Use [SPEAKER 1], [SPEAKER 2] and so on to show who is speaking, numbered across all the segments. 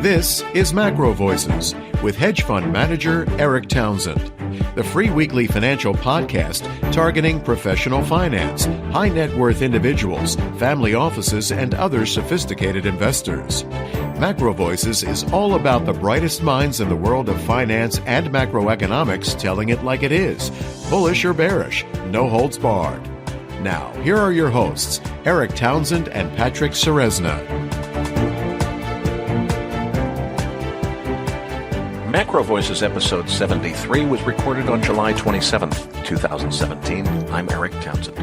[SPEAKER 1] This is MacroVoices with hedge fund manager Erik Townsend, the free weekly financial podcast targeting professional finance, high net worth individuals, family offices, and other sophisticated investors. MacroVoices is all about the brightest minds in the world of finance and macroeconomics telling it like it is, bullish or bearish, no holds barred. Now, here are your hosts, Erik Townsend and Patrick Serezna.
[SPEAKER 2] MacroVoices episode 73 was recorded on July 27th, 2017. I'm Erik Townsend.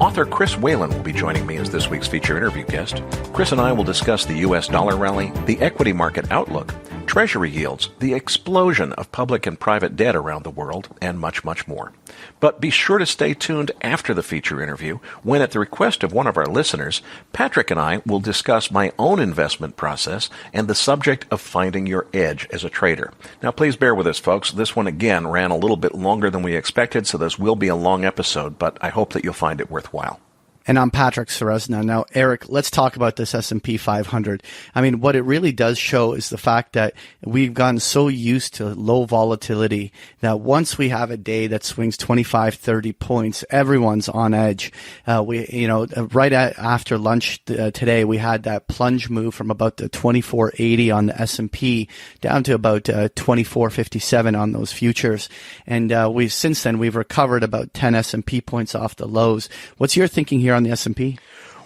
[SPEAKER 2] Author Chris Whalen will be joining me as this week's feature interview guest. Chris and I will discuss the U.S. dollar rally, the equity market outlook, Treasury yields, the explosion of public and private debt around the world, and much, much more. But be sure to stay tuned after the feature interview when, at the request of one of our listeners, Patrick and I will discuss my own investment process and the subject of finding your edge as a trader. Now, please bear with us, folks. This one, again, ran a little bit longer than we expected, so this will be a long episode, but I hope that you'll find it worthwhile.
[SPEAKER 3] And I'm Patrick Serezna. Now, Erik, let's talk about this S&P 500. I mean, what it really does show is the fact that we've gotten so used to low volatility that once we have a day that swings 25, 30 points, everyone's on edge. After lunch today, we had that plunge move from about the 2480 on the S&P down to about 2457 on those futures. And since then, we've recovered about 10 S&P points off the lows. What's your thinking here on the S&P?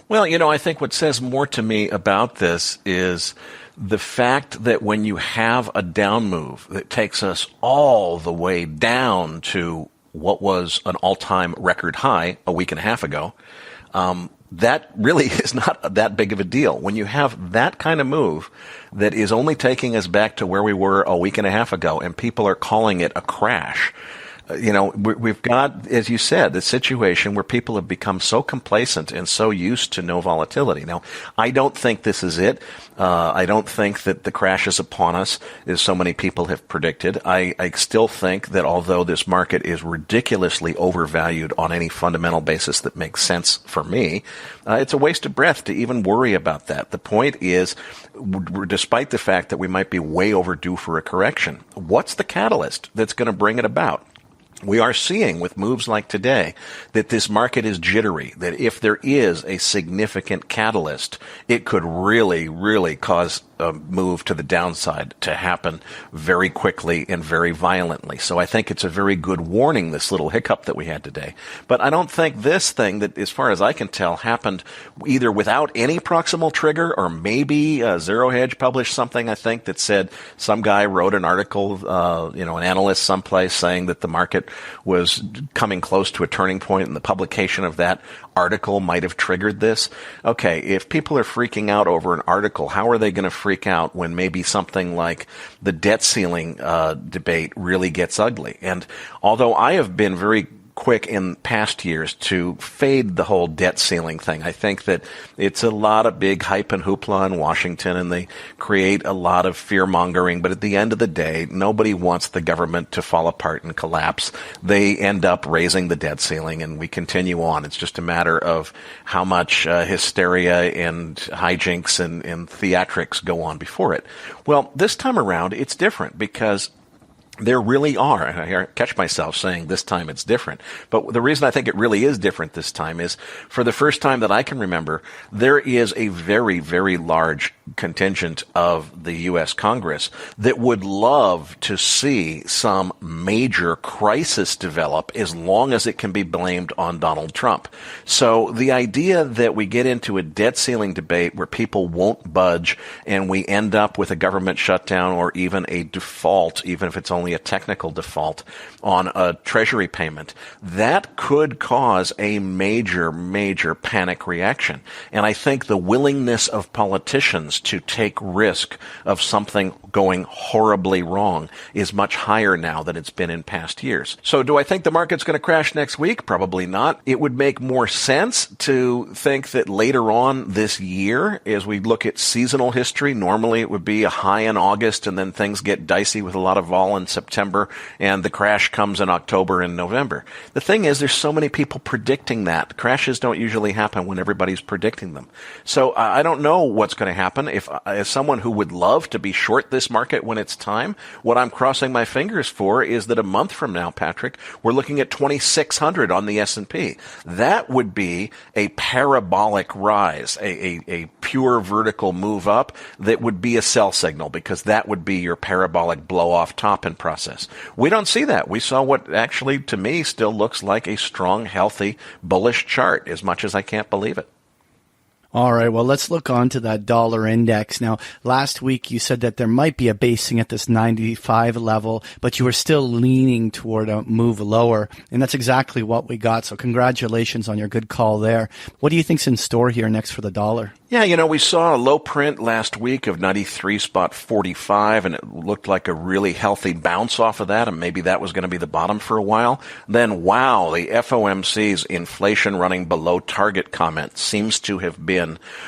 [SPEAKER 2] Well, I think what says more to me about this is the fact that when you have a down move that takes us all the way down to what was an all-time record high a week and a half ago, that really is not that big of a deal. When you have that kind of move that is only taking us back to where we were a week and a half ago and people are calling it a crash, we've got, as you said, the situation where people have become so complacent and so used to no volatility. Now, I don't think this is it. I don't think that the crash is upon us, as so many people have predicted. I still think that although this market is ridiculously overvalued on any fundamental basis that makes sense for me, it's a waste of breath to even worry about that. The point is, despite the fact that we might be way overdue for a correction, what's the catalyst that's going to bring it about? We are seeing with moves like today that this market is jittery, that if there is a significant catalyst, it could really, really cause a move to the downside to happen very quickly and very violently. So I think it's a very good warning, this little hiccup that we had today. But I don't think this thing that, as far as I can tell, happened either without any proximal trigger or maybe Zero Hedge published something, I think, that said some guy wrote an article, an analyst someplace saying that the market was coming close to a turning point, and the publication of that article might have triggered this. Okay, if people are freaking out over an article, how are they going to freak out when maybe something like the debt ceiling debate really gets ugly? And although I have been very quick in past years to fade the whole debt ceiling thing, I think that it's a lot of big hype and hoopla in Washington, and they create a lot of fear mongering. But at the end of the day, nobody wants the government to fall apart and collapse. They end up raising the debt ceiling, and we continue on. It's just a matter of how much hysteria and hijinks and theatrics go on before it. Well, this time around, it's different because there really are, and I catch myself saying this time it's different, but the reason I think it really is different this time is, for the first time that I can remember, there is a very, very large contingent of the U.S. Congress that would love to see some major crisis develop as long as it can be blamed on Donald Trump. So the idea that we get into a debt ceiling debate where people won't budge and we end up with a government shutdown or even a default, even if it's only a technical default on a Treasury payment, that could cause a major, major panic reaction. And I think the willingness of politicians to take risk of something going horribly wrong is much higher now than it's been in past years. So do I think the market's going to crash next week? Probably not. It would make more sense to think that later on this year, as we look at seasonal history, normally it would be a high in August and then things get dicey with a lot of vol in September. September, and the crash comes in October and November. The thing is, there's so many people predicting that. Crashes don't usually happen when everybody's predicting them. So I don't know what's going to happen. If as someone who would love to be short this market when it's time, what I'm crossing my fingers for is that a month from now, Patrick, we're looking at 2,600 on the S&P. That would be a parabolic rise, a pure vertical move up that would be a sell signal, because that would be your parabolic blow off top in process. We don't see that. We saw what actually, to me, still looks like a strong, healthy, bullish chart, as much as I can't believe it.
[SPEAKER 3] All right, well, let's look on to that dollar index. Now, last week you said that there might be a basing at this 95 level, but you were still leaning toward a move lower, and that's exactly what we got. So congratulations on your good call there. What do you think's in store here next for the dollar?
[SPEAKER 2] Yeah, we saw a low print last week of 93.45, and it looked like a really healthy bounce off of that, and maybe that was going to be the bottom for a while. Then, wow, the FOMC's inflation running below target comment seems to have been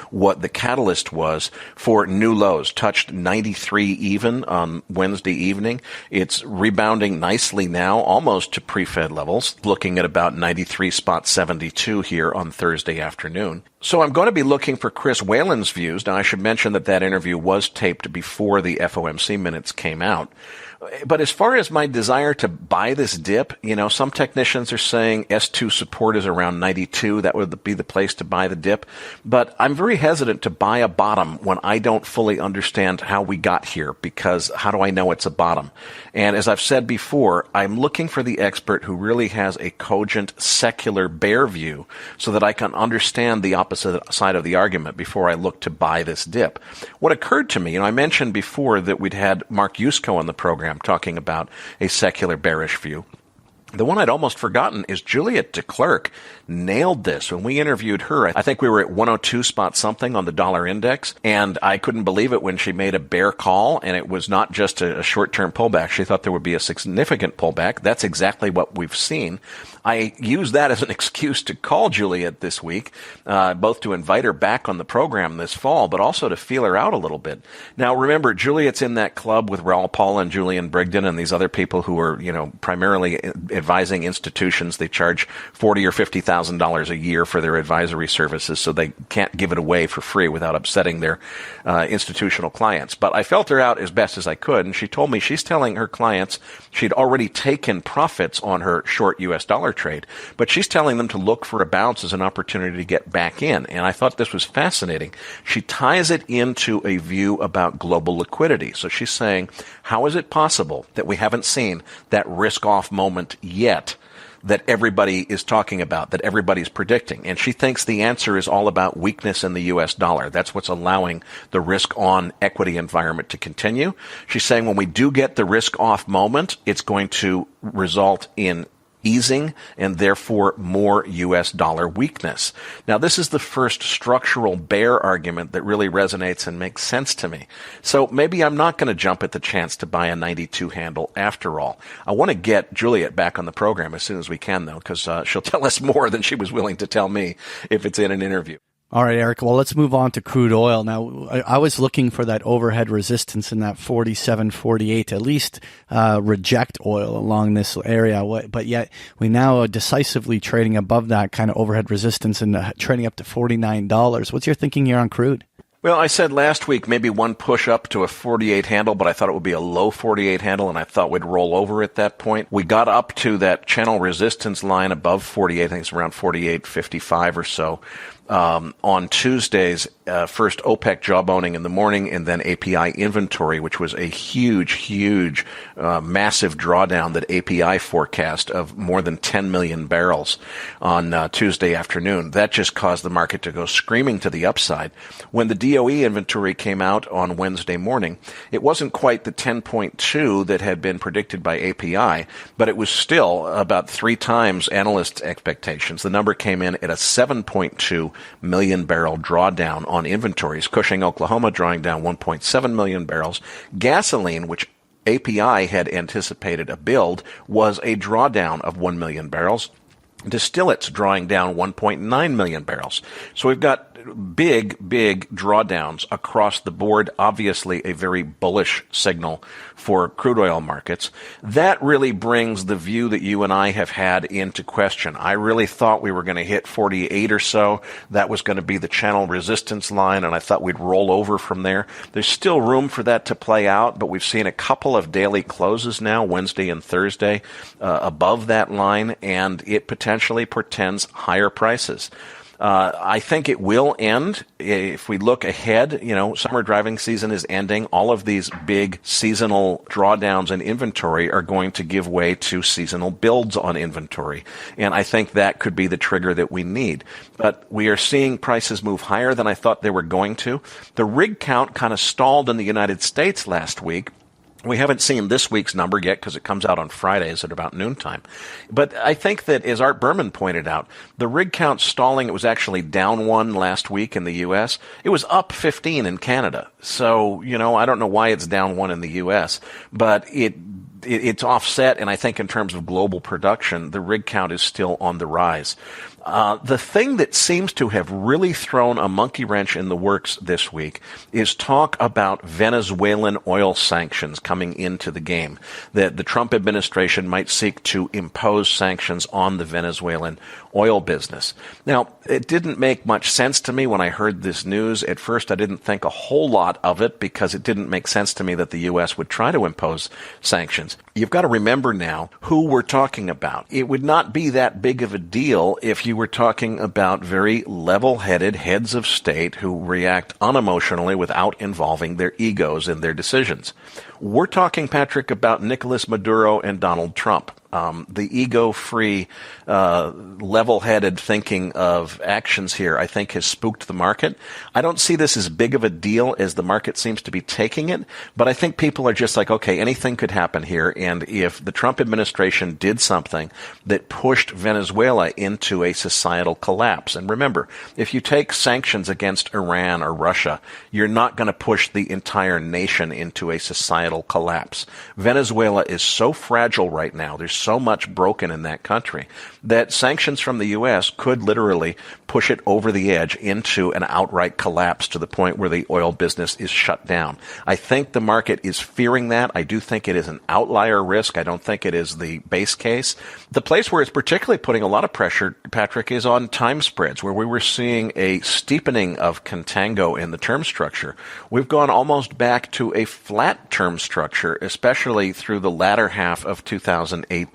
[SPEAKER 2] what the catalyst was for new lows. Touched 93 even on Wednesday evening. It's rebounding nicely now, almost to pre-Fed levels, looking at about 93.72 here on Thursday afternoon. So I'm going to be looking for Chris Whalen's views. Now, I should mention that interview was taped before the FOMC minutes came out. But as far as my desire to buy this dip, some technicians are saying S2 support is around 92. That would be the place to buy the dip. But I'm very hesitant to buy a bottom when I don't fully understand how we got here, because how do I know it's a bottom? And as I've said before, I'm looking for the expert who really has a cogent secular bear view so that I can understand the opposite side of the argument before I look to buy this dip. What occurred to me, I mentioned before that we'd had Mark Yusko on the program talking about a secular bearish view. The one I'd almost forgotten is Juliet de Klerk nailed this. When we interviewed her, I think we were at 102 spot something on the dollar index, and I couldn't believe it when she made a bear call, and it was not just a short-term pullback. She thought there would be a significant pullback. That's exactly what we've seen. I used that as an excuse to call Juliet this week, both to invite her back on the program this fall, but also to feel her out a little bit. Now, remember, Juliet's in that club with Raoul Paul and Julian Brigden and these other people who are, primarily advising institutions. They charge $40,000 or $50,000 a year for their advisory services, so they can't give it away for free without upsetting their institutional clients. But I felt her out as best as I could, and she told me she's telling her clients she'd already taken profits on her short U.S. dollar trade, but she's telling them to look for a bounce as an opportunity to get back in. And I thought this was fascinating. She ties it into a view about global liquidity. So she's saying, how is it possible that we haven't seen that risk-off moment yet that everybody is talking about, that everybody's predicting? And she thinks the answer is all about weakness in the U.S. dollar. That's what's allowing the risk-on equity environment to continue. She's saying when we do get the risk-off moment, it's going to result in easing and therefore more U.S. dollar weakness. Now, this is the first structural bear argument that really resonates and makes sense to me. So maybe I'm not going to jump at the chance to buy a 92 handle after all. I want to get Juliet back on the program as soon as we can, though, because she'll tell us more than she was willing to tell me if it's in an interview.
[SPEAKER 3] All right, Erik. Well, let's move on to crude oil. Now, I was looking for that overhead resistance in that 47.48, at least reject oil along this area. But yet, we now are decisively trading above that kind of overhead resistance and trading up to $49. What's your thinking here on crude?
[SPEAKER 2] Well, I said last week maybe one push up to a 48 handle, but I thought it would be a low 48 handle, and I thought we'd roll over at that point. We got up to that channel resistance line above 48, I think it's around 48.55 or so. On Tuesday's first OPEC jawboning in the morning, and then API inventory, which was a huge, massive drawdown that API forecast of more than 10 million barrels on Tuesday afternoon. That just caused the market to go screaming to the upside. When the DOE inventory came out on Wednesday morning, it wasn't quite the 10.2 that had been predicted by API, but it was still about 3 times analysts' expectations. The number came in at a 7.2 million barrel drawdown on inventories. Cushing, Oklahoma drawing down 1.7 million barrels. Gasoline, which API had anticipated a build, was a drawdown of 1 million barrels. Distillates drawing down 1.9 million barrels. So we've got big drawdowns across the board, obviously a very bullish signal for crude oil markets. That really brings the view that you and I have had into question. I really thought we were going to hit 48 or so. That was going to be the channel resistance line, and I thought we'd roll over from there. There's still room for that to play out, but we've seen a couple of daily closes now, Wednesday and Thursday, above that line, and it potentially portends higher prices. I think it will end. If we look ahead, summer driving season is ending. All of these big seasonal drawdowns in inventory are going to give way to seasonal builds on inventory. And I think that could be the trigger that we need. But we are seeing prices move higher than I thought they were going to. The rig count kind of stalled in the United States last week. We haven't seen this week's number yet because it comes out on Fridays at about noontime. But I think that, as Art Berman pointed out, the rig count stalling, it was actually down 1 last week in the U.S. It was up 15 in Canada. So, I don't know why it's down 1 in the U.S., but it's offset, and I think in terms of global production, the rig count is still on the rise. The thing that seems to have really thrown a monkey wrench in the works this week is talk about Venezuelan oil sanctions coming into the game, that the Trump administration might seek to impose sanctions on the Venezuelan oil business. Now, it didn't make much sense to me when I heard this news. At first, I didn't think a whole lot of it because it didn't make sense to me that the U.S. would try to impose sanctions. You've got to remember now who we're talking about. It would not be that big of a deal if you were talking about very level-headed heads of state who react unemotionally without involving their egos in their decisions. We're talking, Patrick, about Nicolas Maduro and Donald Trump. The ego-free, level-headed thinking of actions here, I think, has spooked the market. I don't see this as big of a deal as the market seems to be taking it, but I think people are just like, okay, anything could happen here, and if the Trump administration did something that pushed Venezuela into a societal collapse, and remember, if you take sanctions against Iran or Russia, you're not going to push the entire nation into a societal collapse. Venezuela is so fragile right now, there's so much broken in that country that sanctions from the U.S. could literally push it over the edge into an outright collapse to the point where the oil business is shut down. I think the market is fearing that. I do think it is an outlier risk. I don't think it is the base case. The place where it's particularly putting a lot of pressure, Patrick, is on time spreads, where we were seeing a steepening of contango in the term structure. We've gone almost back to a flat term structure, especially through the latter half of 2018.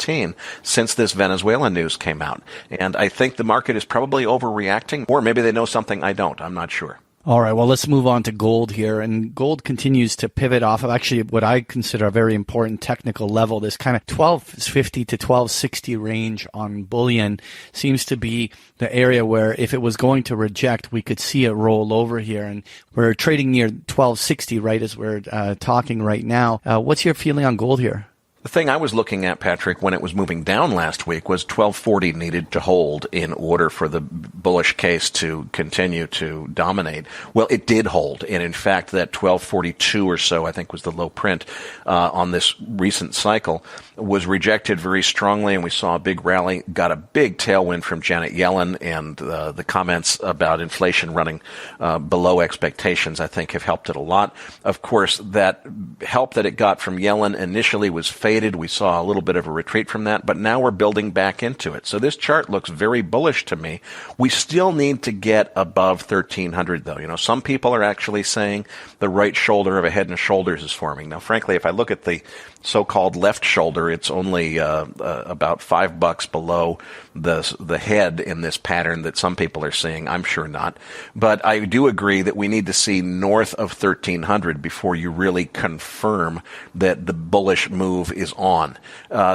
[SPEAKER 2] Since this Venezuela news came out. And I think the market is probably overreacting, or maybe they know something I don't. I'm not sure.
[SPEAKER 3] All right, well, let's move on to gold here. And gold continues to pivot off of actually what I consider a very important technical level. This kind of 1250 to 1260 range on bullion seems to be the area where if it was going to reject, we could see it roll over here. And we're trading near 1260 right as we're talking right now. What's your feeling on gold here?
[SPEAKER 2] The thing I was looking at, Patrick, when it was moving down last week was 1240 needed to hold in order for the bullish case to continue to dominate. Well, it did hold. And in fact, that 1242 or so, I think was the low print on this recent cycle, was rejected very strongly. And we saw a big rally, got a big tailwind from Janet Yellen, and the comments about inflation running below expectations, I think, have helped it a lot. Of course, that help that it got from Yellen initially was faded. We saw a little bit of a retreat from that, but now we're building back into it. So this chart looks very bullish to me. We still need to get above 1300 though. Some people are actually saying the right shoulder of a Head and Shoulders is forming. Now, frankly, if I look at the so-called left shoulder, it's only about $5 below the head in this pattern that some people are seeing. I'm sure not. But I do agree that we need to see north of 1300 before you really confirm that the bullish move is on.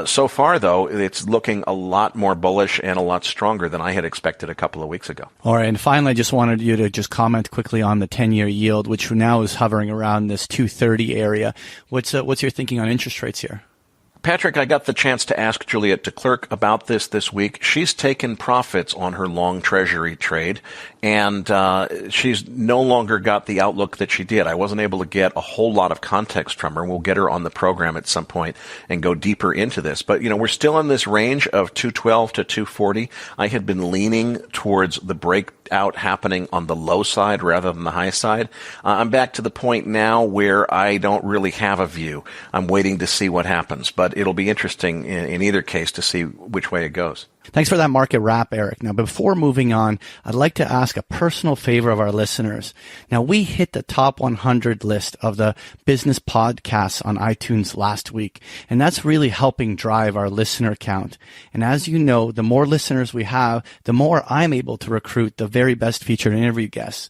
[SPEAKER 2] So far, though, it's looking a lot more bullish and a lot stronger than I had expected a couple of weeks ago.
[SPEAKER 3] All right. And finally, I just wanted you to just comment quickly on the 10-year yield, which now is hovering around this 230 area. What's your thinking on interest rates here?
[SPEAKER 2] Patrick, I got the chance to ask Juliet de Klerk about this week. She's taken profits on her long Treasury trade, And she's no longer got the outlook that she did. I wasn't able to get a whole lot of context from her. We'll get her on the program at some point and go deeper into this. But, we're still in this range of 212 to 240. I had been leaning towards the breakout happening on the low side rather than the high side. I'm back to the point now where I don't really have a view. I'm waiting to see what happens. But it'll be interesting in either case to see which way it goes.
[SPEAKER 3] Thanks for that market wrap, Erik. Now, before moving on, I'd like to ask a personal favor of our listeners. Now, we hit the top 100 list of the business podcasts on iTunes last week, and that's really helping drive our listener count. And as you know, the more listeners we have, the more I'm able to recruit the very best featured interview guests.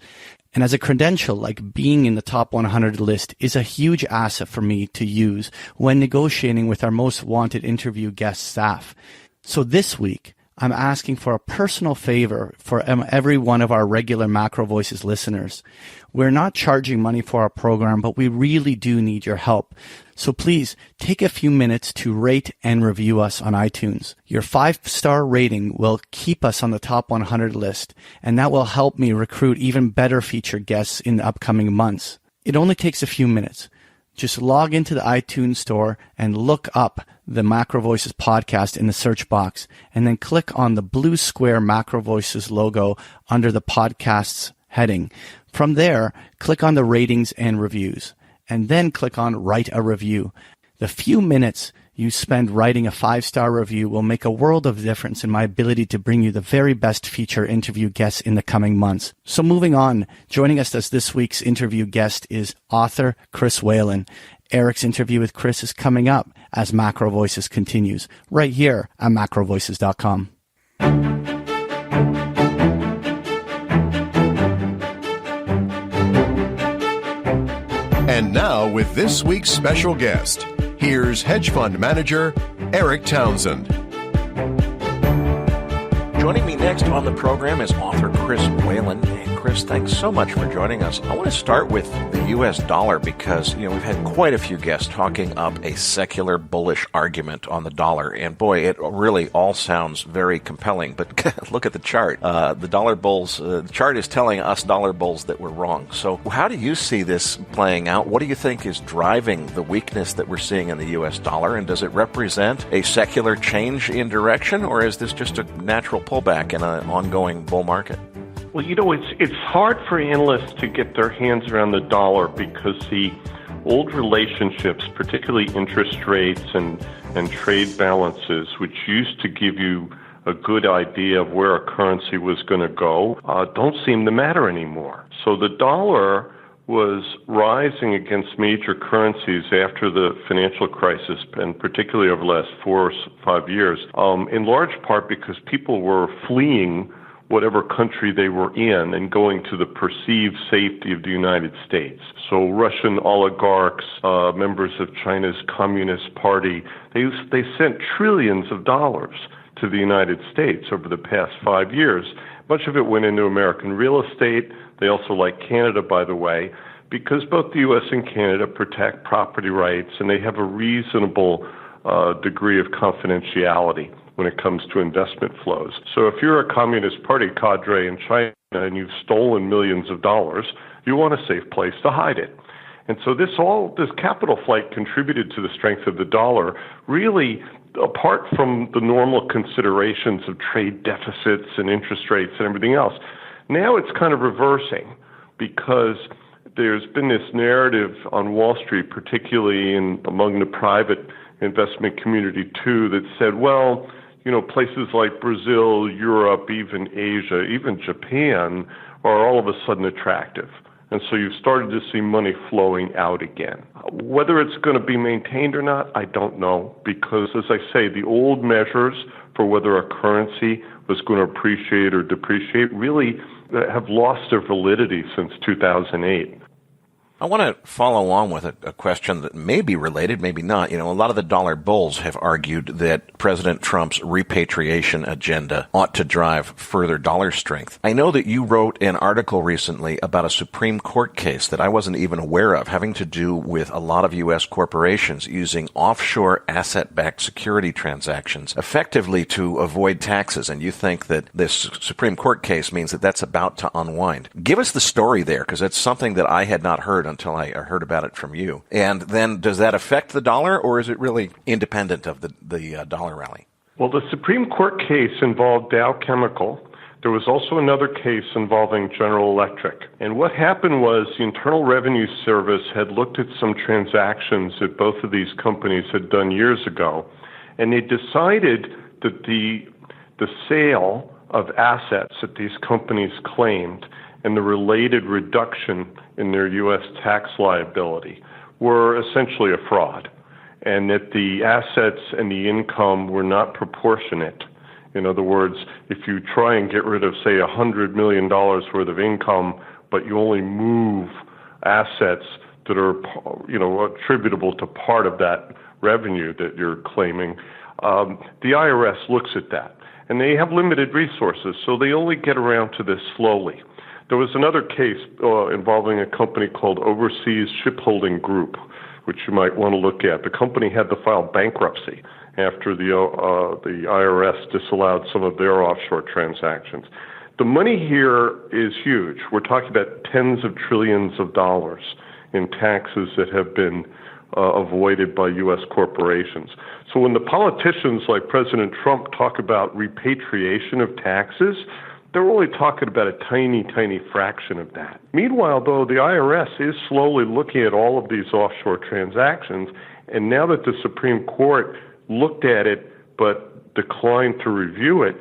[SPEAKER 3] And as a credential, like being in the top 100 list is a huge asset for me to use when negotiating with our most wanted interview guest staff. So this week, I'm asking for a personal favor for every one of our regular MacroVoices listeners. We're not charging money for our program, but we really do need your help. So please take a few minutes to rate and review us on iTunes. Your 5-star rating will keep us on the top 100 list, and that will help me recruit even better featured guests in the upcoming months. It only takes a few minutes. Just log into the iTunes store and look up the MacroVoices podcast in the search box, and then click on the blue square MacroVoices logo under the podcasts heading. From there, click on the ratings and reviews, and then click on write a review. The few minutes you spend writing a 5-star review will make a world of difference in my ability to bring you the very best feature interview guests in the coming months. So moving on, joining us as this week's interview guest is author Chris Whalen. Erik's interview with Chris is coming up as MacroVoices continues, right here at macrovoices.com.
[SPEAKER 1] And now with this week's special guest, here's hedge fund manager Erik Townsend.
[SPEAKER 2] Joining me next on the program is author Chris Whalen. And Chris, thanks so much for joining us. I want to start with the U.S. dollar because, we've had quite a few guests talking up a secular bullish argument on the dollar. And boy, it really all sounds very compelling. But look at the chart. The dollar bulls, the chart is telling us dollar bulls that we're wrong. So how do you see this playing out? What do you think is driving the weakness that we're seeing in the U.S. dollar? And does it represent a secular change in direction, or is this just a natural pullback in an ongoing bull market?
[SPEAKER 4] Well, it's hard for analysts to get their hands around the dollar because the old relationships, particularly interest rates and trade balances, which used to give you a good idea of where a currency was going to go, don't seem to matter anymore. So the dollar was rising against major currencies after the financial crisis, and particularly over the last 4 or 5 years, in large part because people were fleeing whatever country they were in and going to the perceived safety of the United States. So Russian oligarchs, members of China's Communist Party, they sent trillions of dollars to the United States over the past 5 years. Much of it went into American real estate. They also, like Canada, by the way, because both the U.S. and Canada protect property rights and they have a reasonable degree of confidentiality when it comes to investment flows. So if you're a Communist Party cadre in China and you've stolen millions of dollars, you want a safe place to hide it. And so this capital flight contributed to the strength of the dollar, really apart from the normal considerations of trade deficits and interest rates and everything else. Now it's kind of reversing because there's been this narrative on Wall Street, particularly among the private investment community too, that said, well, places like Brazil, Europe, even Asia, even Japan are all of a sudden attractive. And so you've started to see money flowing out again. Whether it's going to be maintained or not, I don't know, because, as I say, the old measures for whether a currency was going to appreciate or depreciate really have lost their validity since 2008.
[SPEAKER 2] I want to follow along with a question that may be related, maybe not. A lot of the dollar bulls have argued that President Trump's repatriation agenda ought to drive further dollar strength. I know that you wrote an article recently about a Supreme Court case that I wasn't even aware of, having to do with a lot of U.S. corporations using offshore asset-backed security transactions effectively to avoid taxes. And you think that this Supreme Court case means that that's about to unwind. Give us the story there, because it's something that I had not heard until I heard about it from you. And then does that affect the dollar, or is it really independent of the dollar rally?
[SPEAKER 4] Well, the Supreme Court case involved Dow Chemical. There was also another case involving General Electric. And what happened was the Internal Revenue Service had looked at some transactions that both of these companies had done years ago, and they decided that the sale of assets that these companies claimed and the related reduction in their U.S. tax liability were essentially a fraud, and that the assets and the income were not proportionate. In other words, if you try and get rid of, say, $100 million worth of income, but you only move assets that are, attributable to part of that revenue that you're claiming, the IRS looks at that. And they have limited resources, so they only get around to this slowly. There was another case involving a company called Overseas Shipholding Group, which you might want to look at. The company had to file bankruptcy after the IRS disallowed some of their offshore transactions. The money here is huge. We're talking about tens of trillions of dollars in taxes that have been avoided by U.S. corporations. So when the politicians like President Trump talk about repatriation of taxes, they're only talking about a tiny, tiny fraction of that. Meanwhile, though, the IRS is slowly looking at all of these offshore transactions, and now that the Supreme Court looked at it but declined to review it,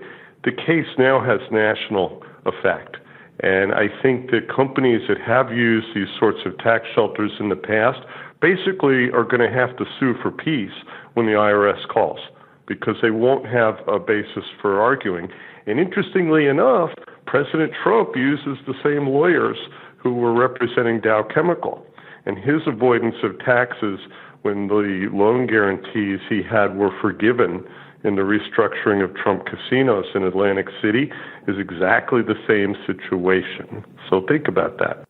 [SPEAKER 4] the case now has national effect. And I think that companies that have used these sorts of tax shelters in the past basically are going to have to sue for peace when the IRS calls, because they won't have a basis for arguing. And interestingly enough, President Trump uses the same lawyers who were representing Dow Chemical. And his avoidance of taxes when the loan guarantees he had were forgiven in the restructuring of Trump casinos in Atlantic City is exactly the same situation. So think about that.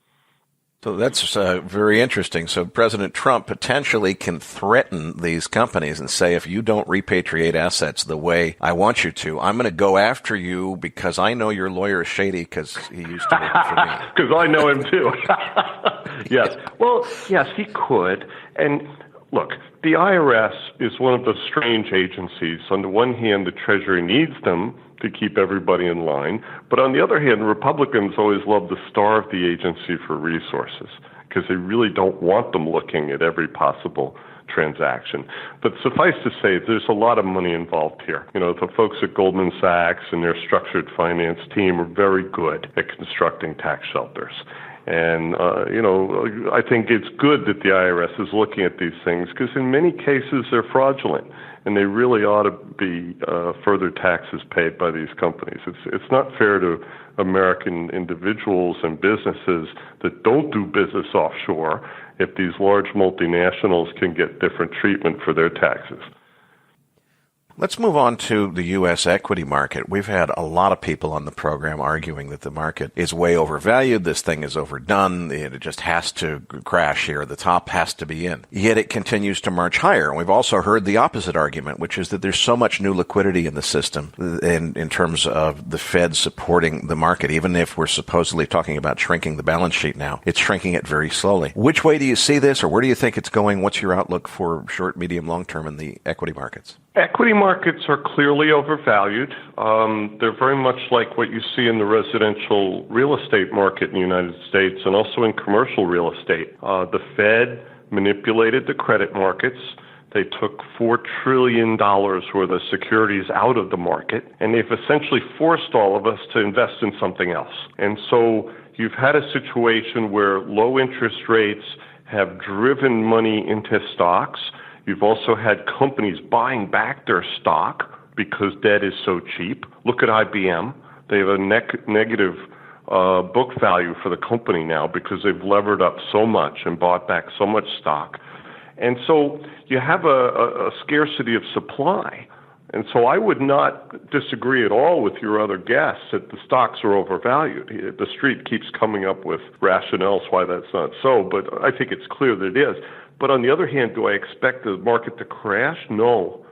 [SPEAKER 2] So that's very interesting. So President Trump potentially can threaten these companies and say, if you don't repatriate assets the way I want you to, I'm going to go after you because I know your lawyer is shady because he used to work for me.
[SPEAKER 4] Because I know him too. Yes. Well, yes, he could. And look, the IRS is one of those strange agencies. On the one hand, the Treasury needs them to keep everybody in line. But on the other hand, Republicans always love to starve the agency for resources because they really don't want them looking at every possible transaction. But suffice to say, there's a lot of money involved here. The folks at Goldman Sachs and their structured finance team are very good at constructing tax shelters. And, I think it's good that the IRS is looking at these things because in many cases they're fraudulent and they really ought to be further taxes paid by these companies. It's not fair to American individuals and businesses that don't do business offshore if these large multinationals can get different treatment for their taxes.
[SPEAKER 2] Let's move on to the U.S. equity market. We've had a lot of people on the program arguing that the market is way overvalued. This thing is overdone. It just has to crash here. The top has to be in. Yet it continues to march higher. And we've also heard the opposite argument, which is that there's so much new liquidity in the system in terms of the Fed supporting the market. Even if we're supposedly talking about shrinking the balance sheet now, it's shrinking it very slowly. Which way do you see this, or where do you think it's going? What's your outlook for short, medium, long term in the equity markets?
[SPEAKER 4] Equity markets are clearly overvalued. They're very much like what you see in the residential real estate market in the United States and also in commercial real estate. The Fed manipulated the credit markets. They took $4 trillion worth of securities out of the market, and they've essentially forced all of us to invest in something else. And so you've had a situation where low interest rates have driven money into stocks. You've also had companies buying back their stock because debt is so cheap. Look at IBM. They have a negative book value for the company now because they've levered up so much and bought back so much stock. And so you have a scarcity of supply. And so I would not disagree at all with your other guests that the stocks are overvalued. The street keeps coming up with rationales why that's not so, but I think it's clear that it is. But on the other hand, do I expect the market to crash? No,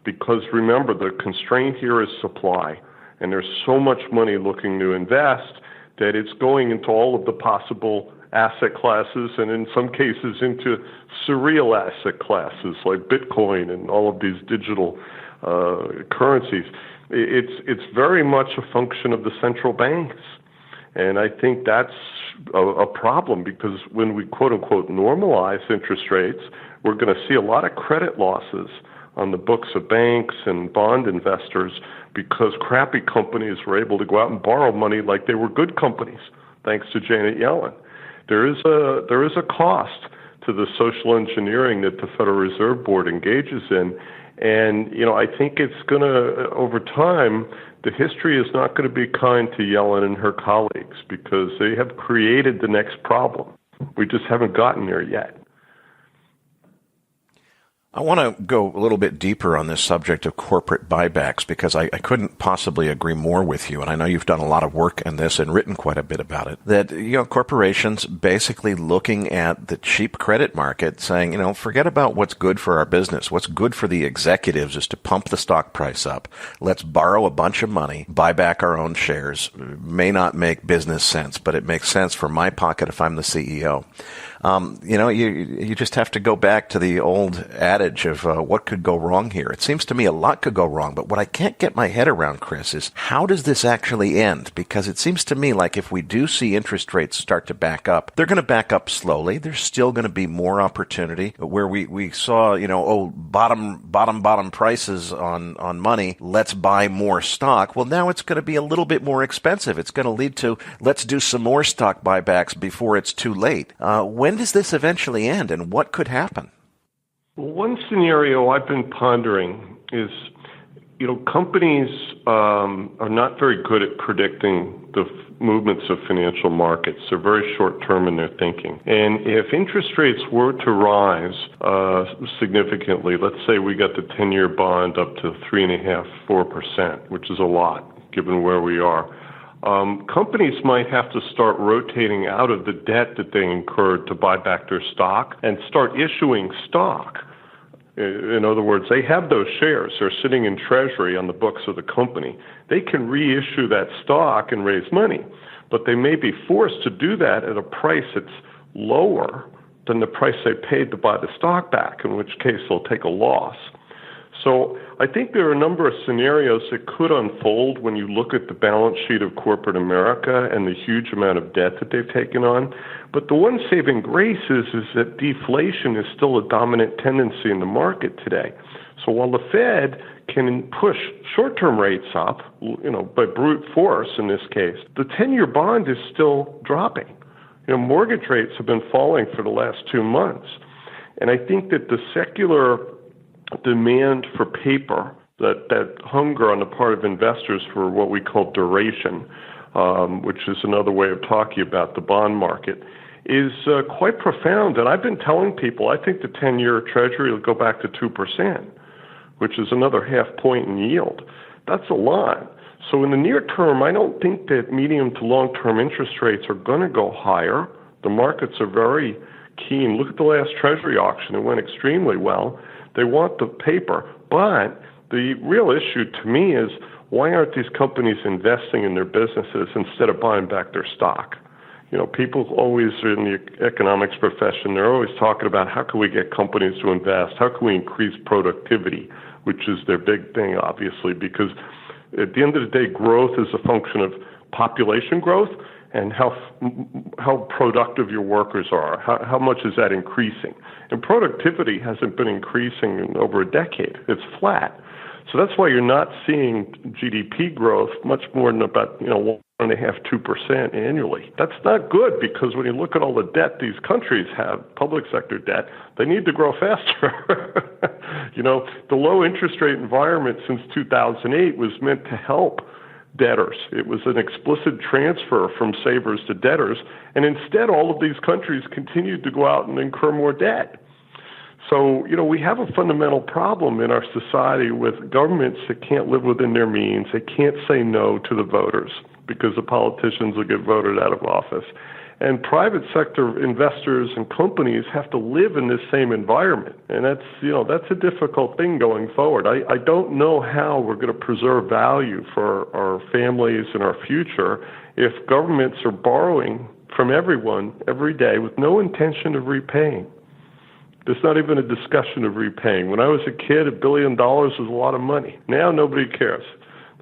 [SPEAKER 4] because remember, the constraint here is supply, and there's so much money looking to invest that it's going into all of the possible asset classes and in some cases into surreal asset classes like Bitcoin and all of these digital currencies. It's very much a function of the central banks. And I think that's a problem because when we quote-unquote normalize interest rates, we're going to see a lot of credit losses on the books of banks and bond investors because crappy companies were able to go out and borrow money like they were good companies, thanks to Janet Yellen. There is a cost to the social engineering that the Federal Reserve Board engages in. And, I think it's going to, over time, the history is not going to be kind to Yellen and her colleagues because they have created the next problem. We just haven't gotten there yet.
[SPEAKER 2] I want to go a little bit deeper on this subject of corporate buybacks because I couldn't possibly agree more with you. And I know you've done a lot of work in this and written quite a bit about it. That, corporations basically looking at the cheap credit market saying, forget about what's good for our business. What's good for the executives is to pump the stock price up. Let's borrow a bunch of money, buy back our own shares. May not make business sense, but it makes sense for my pocket if I'm the CEO. You just have to go back to the old adage of what could go wrong here. It seems to me a lot could go wrong, but what I can't get my head around, Chris, is how does this actually end? Because it seems to me like if we do see interest rates start to back up, they're going to back up slowly. There's still going to be more opportunity where we saw, bottom prices on money. Let's buy more stock. Well, now it's going to be a little bit more expensive. It's going to lead to let's do some more stock buybacks before it's too late. When does this eventually end, and what could happen?
[SPEAKER 4] Well, one scenario I've been pondering is, companies are not very good at predicting the movements of financial markets. They're very short-term in their thinking. And if interest rates were to rise significantly, let's say we got the 10-year bond up to 3.5%, 4%, which is a lot given where we are. Companies might have to start rotating out of the debt that they incurred to buy back their stock and start issuing stock. In other words, they have those shares. They're sitting in Treasury on the books of the company. They can reissue that stock and raise money, but they may be forced to do that at a price that's lower than the price they paid to buy the stock back, in which case they'll take a loss. So I think there are a number of scenarios that could unfold when you look at the balance sheet of corporate America and the huge amount of debt that they've taken on. But the one saving grace is that deflation is still a dominant tendency in the market today. So while the Fed can push short-term rates up, by brute force in this case, the 10-year bond is still dropping. Mortgage rates have been falling for the last 2 months. And I think that the secular demand for paper, that hunger on the part of investors for what we call duration, which is another way of talking about the bond market, is quite profound. And I've been telling people I think the 10-year Treasury will go back to 2%, which is another half point in yield. That's a lot. So in the near term, I don't think that medium to long-term interest rates are going to go higher. The markets are very keen. Look at the last Treasury auction. It went extremely well. They want the paper. But the real issue to me is why aren't these companies investing in their businesses instead of buying back their stock? People always in the economics profession, they're always talking about how can we get companies to invest? How can we increase productivity, which is their big thing, obviously, because at the end of the day, growth is a function of population growth and how productive your workers are. How much is that increasing? And productivity hasn't been increasing in over a decade. It's flat. So that's why you're not seeing GDP growth much more than about 1.5%, 2% annually. That's not good because when you look at all the debt these countries have, public sector debt, they need to grow faster. The low interest rate environment since 2008 was meant to help debtors. It was an explicit transfer from savers to debtors, and instead all of these countries continued to go out and incur more debt. So, we have a fundamental problem in our society with governments that can't live within their means. They can't say no to the voters because the politicians will get voted out of office. And private sector investors and companies have to live in this same environment. And that's a difficult thing going forward. I don't know how we're going to preserve value for our families and our future if governments are borrowing from everyone every day with no intention of repaying. There's not even a discussion of repaying. When I was a kid, $1 billion was a lot of money. Now nobody cares.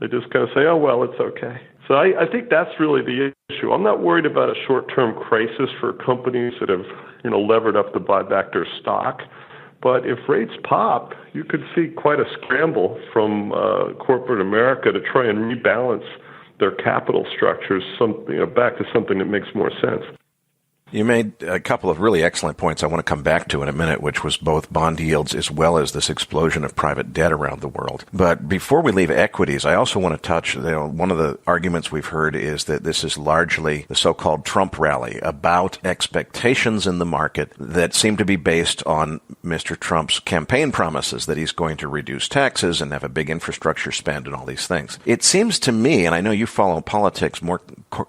[SPEAKER 4] They just kind of say, oh, well, it's okay. So I think that's really the issue. I'm not worried about a short-term crisis for companies that have, levered up to buy back their stock. But if rates pop, you could see quite a scramble from corporate America to try and rebalance their capital structures back to something that makes more sense.
[SPEAKER 2] You made a couple of really excellent points I want to come back to in a minute, which was both bond yields as well as this explosion of private debt around the world. But before we leave equities, I also want to touch, one of the arguments we've heard is that this is largely the so-called Trump rally about expectations in the market that seem to be based on Mr. Trump's campaign promises that he's going to reduce taxes and have a big infrastructure spend and all these things. It seems to me, and I know you follow politics more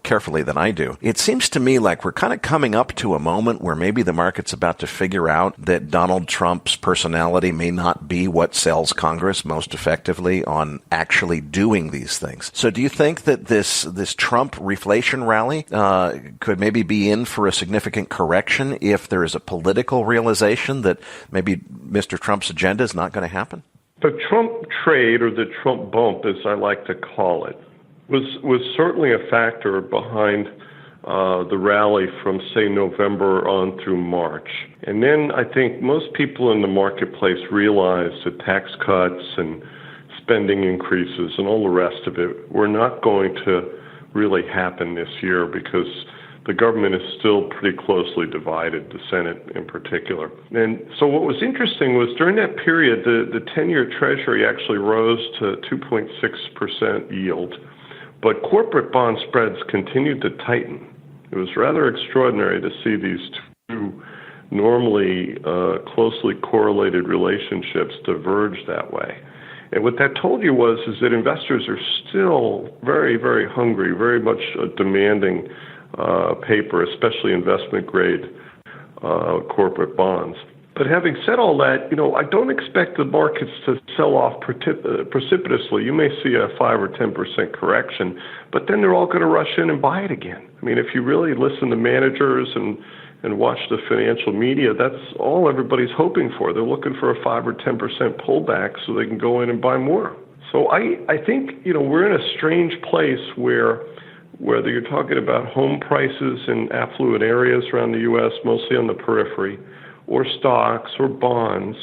[SPEAKER 2] carefully than I do, it seems to me like we're kind of coming up to a moment where maybe the market's about to figure out that Donald Trump's personality may not be what sells Congress most effectively on actually doing these things. So do you think that this Trump reflation rally could maybe be in for a significant correction if there is a political realization that maybe Mr. Trump's agenda is not going to happen?
[SPEAKER 4] The Trump trade, or the Trump bump, as I like to call it, was certainly a factor behind the rally from, say, November on through March. And then I think most people in the marketplace realized that tax cuts and spending increases and all the rest of it were not going to really happen this year because the government is still pretty closely divided, the Senate in particular. And so what was interesting was during that period, the 10-year Treasury actually rose to 2.6% yield, but corporate bond spreads continued to tighten. It was rather extraordinary to see these two normally closely correlated relationships diverge that way. And what that told you is that investors are still very, very hungry, very much demanding paper, especially investment-grade corporate bonds. But having said all that, I don't expect the markets to sell off precipitously. You may see a 5 or 10% correction, but then they're all going to rush in and buy it again. I mean, if you really listen to managers and watch the financial media, that's all everybody's hoping for. They're looking for a 5 or 10% pullback so they can go in and buy more. So I think, we're in a strange place where whether you're talking about home prices in affluent areas around the U.S., mostly on the periphery, or stocks or bonds,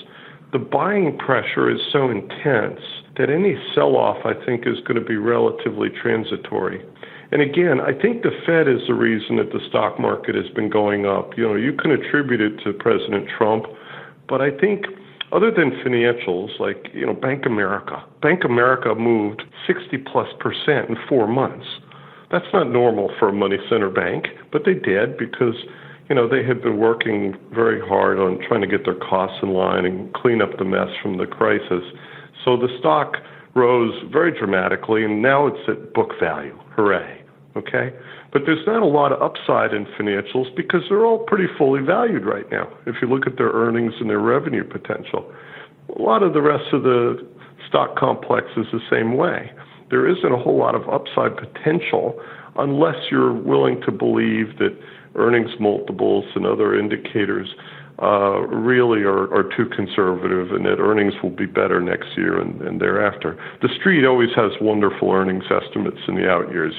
[SPEAKER 4] the buying pressure is so intense that any sell-off, I think, is going to be relatively transitory. And again, I think the Fed is the reason that the stock market has been going up. You can attribute it to President Trump, but I think other than financials, like, Bank America moved 60+% in 4 months. That's not normal for a money center bank, but they did because they had been working very hard on trying to get their costs in line and clean up the mess from the crisis. So the stock rose very dramatically, and now it's at book value. Hooray. Okay? But there's not a lot of upside in financials because they're all pretty fully valued right now, if you look at their earnings and their revenue potential. A lot of the rest of the stock complex is the same way. There isn't a whole lot of upside potential unless you're willing to believe that earnings multiples and other indicators really are too conservative and that earnings will be better next year and thereafter. The Street always has wonderful earnings estimates in the out years,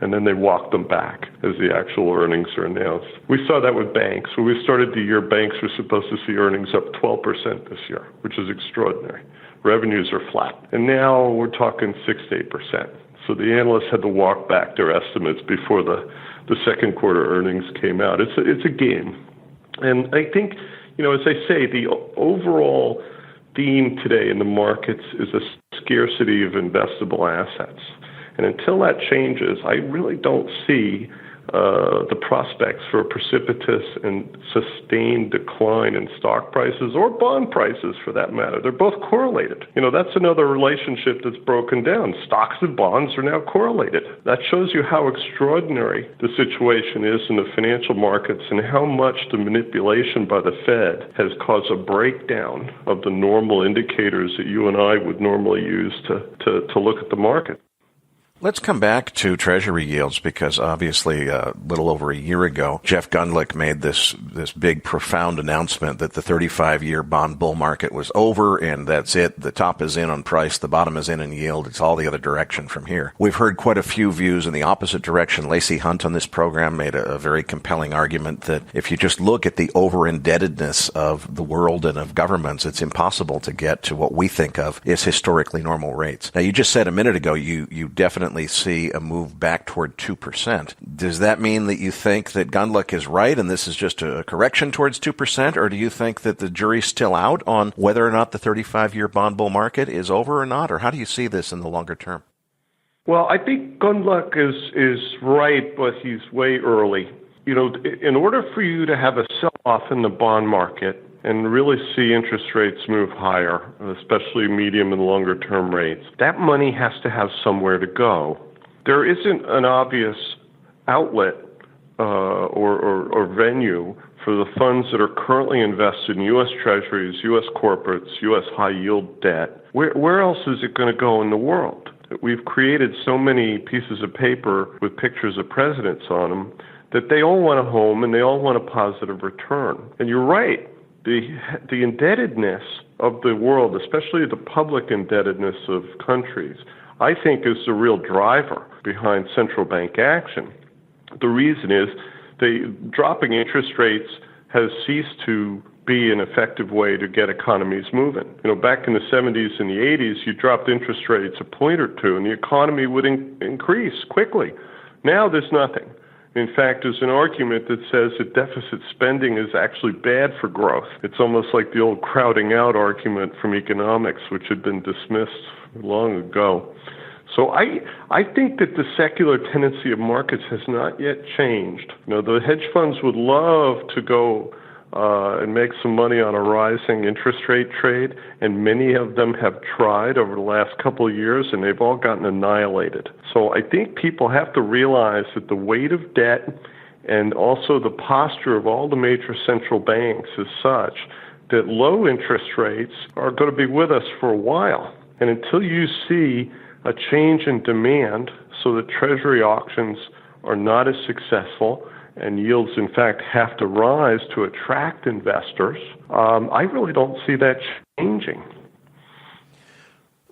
[SPEAKER 4] and then they walk them back as the actual earnings are announced. We saw that with banks. When we started the year, banks were supposed to see earnings up 12% this year, which is extraordinary. Revenues are flat. And now we're talking 6 to 8%. So the analysts had to walk back their estimates before the second quarter earnings came out. It's a game. And I think, as I say, the overall theme today in the markets is a scarcity of investable assets. And until that changes, I really don't see the prospects for a precipitous and sustained decline in stock prices or bond prices, for that matter. They're both correlated. That's another relationship that's broken down. Stocks and bonds are now correlated. That shows you how extraordinary the situation is in the financial markets and how much the manipulation by the Fed has caused a breakdown of the normal indicators that you and I would normally use to look at the market.
[SPEAKER 2] Let's come back to Treasury yields, because obviously a little over a year ago, Jeff Gundlach made this big, profound announcement that the 35-year bond bull market was over, and that's it. The top is in on price, the bottom is in yield. It's all the other direction from here. We've heard quite a few views in the opposite direction. Lacey Hunt on this program made a very compelling argument that if you just look at the over-indebtedness of the world and of governments, it's impossible to get to what we think of as historically normal rates. Now, you just said a minute ago you definitely see a move back toward 2%. Does that mean that you think that Gundlach is right and this is just a correction towards 2%, or do you think that the jury's still out on whether or not the 35-year bond bull market is over or not, or how do you see this in the longer term?
[SPEAKER 4] Well, I think Gundlach is right, but he's way early. In order for you to have a sell-off in the bond market and really see interest rates move higher, especially medium and longer term rates, that money has to have somewhere to go. There isn't an obvious outlet or venue for the funds that are currently invested in U.S. Treasuries, U.S. corporates, U.S. high-yield debt. Where else is it going to go in the world? We've created so many pieces of paper with pictures of presidents on them that they all want a home and they all want a positive return. And you're right. The indebtedness of the world, especially the public indebtedness of countries, I think is the real driver behind central bank action. The reason is dropping interest rates has ceased to be an effective way to get economies moving. Back in the 70s and the 80s, you dropped interest rates a point or two and the economy would increase quickly. Now there's nothing. In fact, there's an argument that says that deficit spending is actually bad for growth. It's almost like the old crowding out argument from economics, which had been dismissed long ago. So I think that the secular tendency of markets has not yet changed. The hedge funds would love to go and make some money on a rising interest rate trade, and many of them have tried over the last couple of years, and they've all gotten annihilated. So I think people have to realize that the weight of debt and also the posture of all the major central banks is such that low interest rates are going to be with us for a while. And until you see a change in demand so that Treasury auctions are not as successful and yields, in fact, have to rise to attract investors, I really don't see that changing.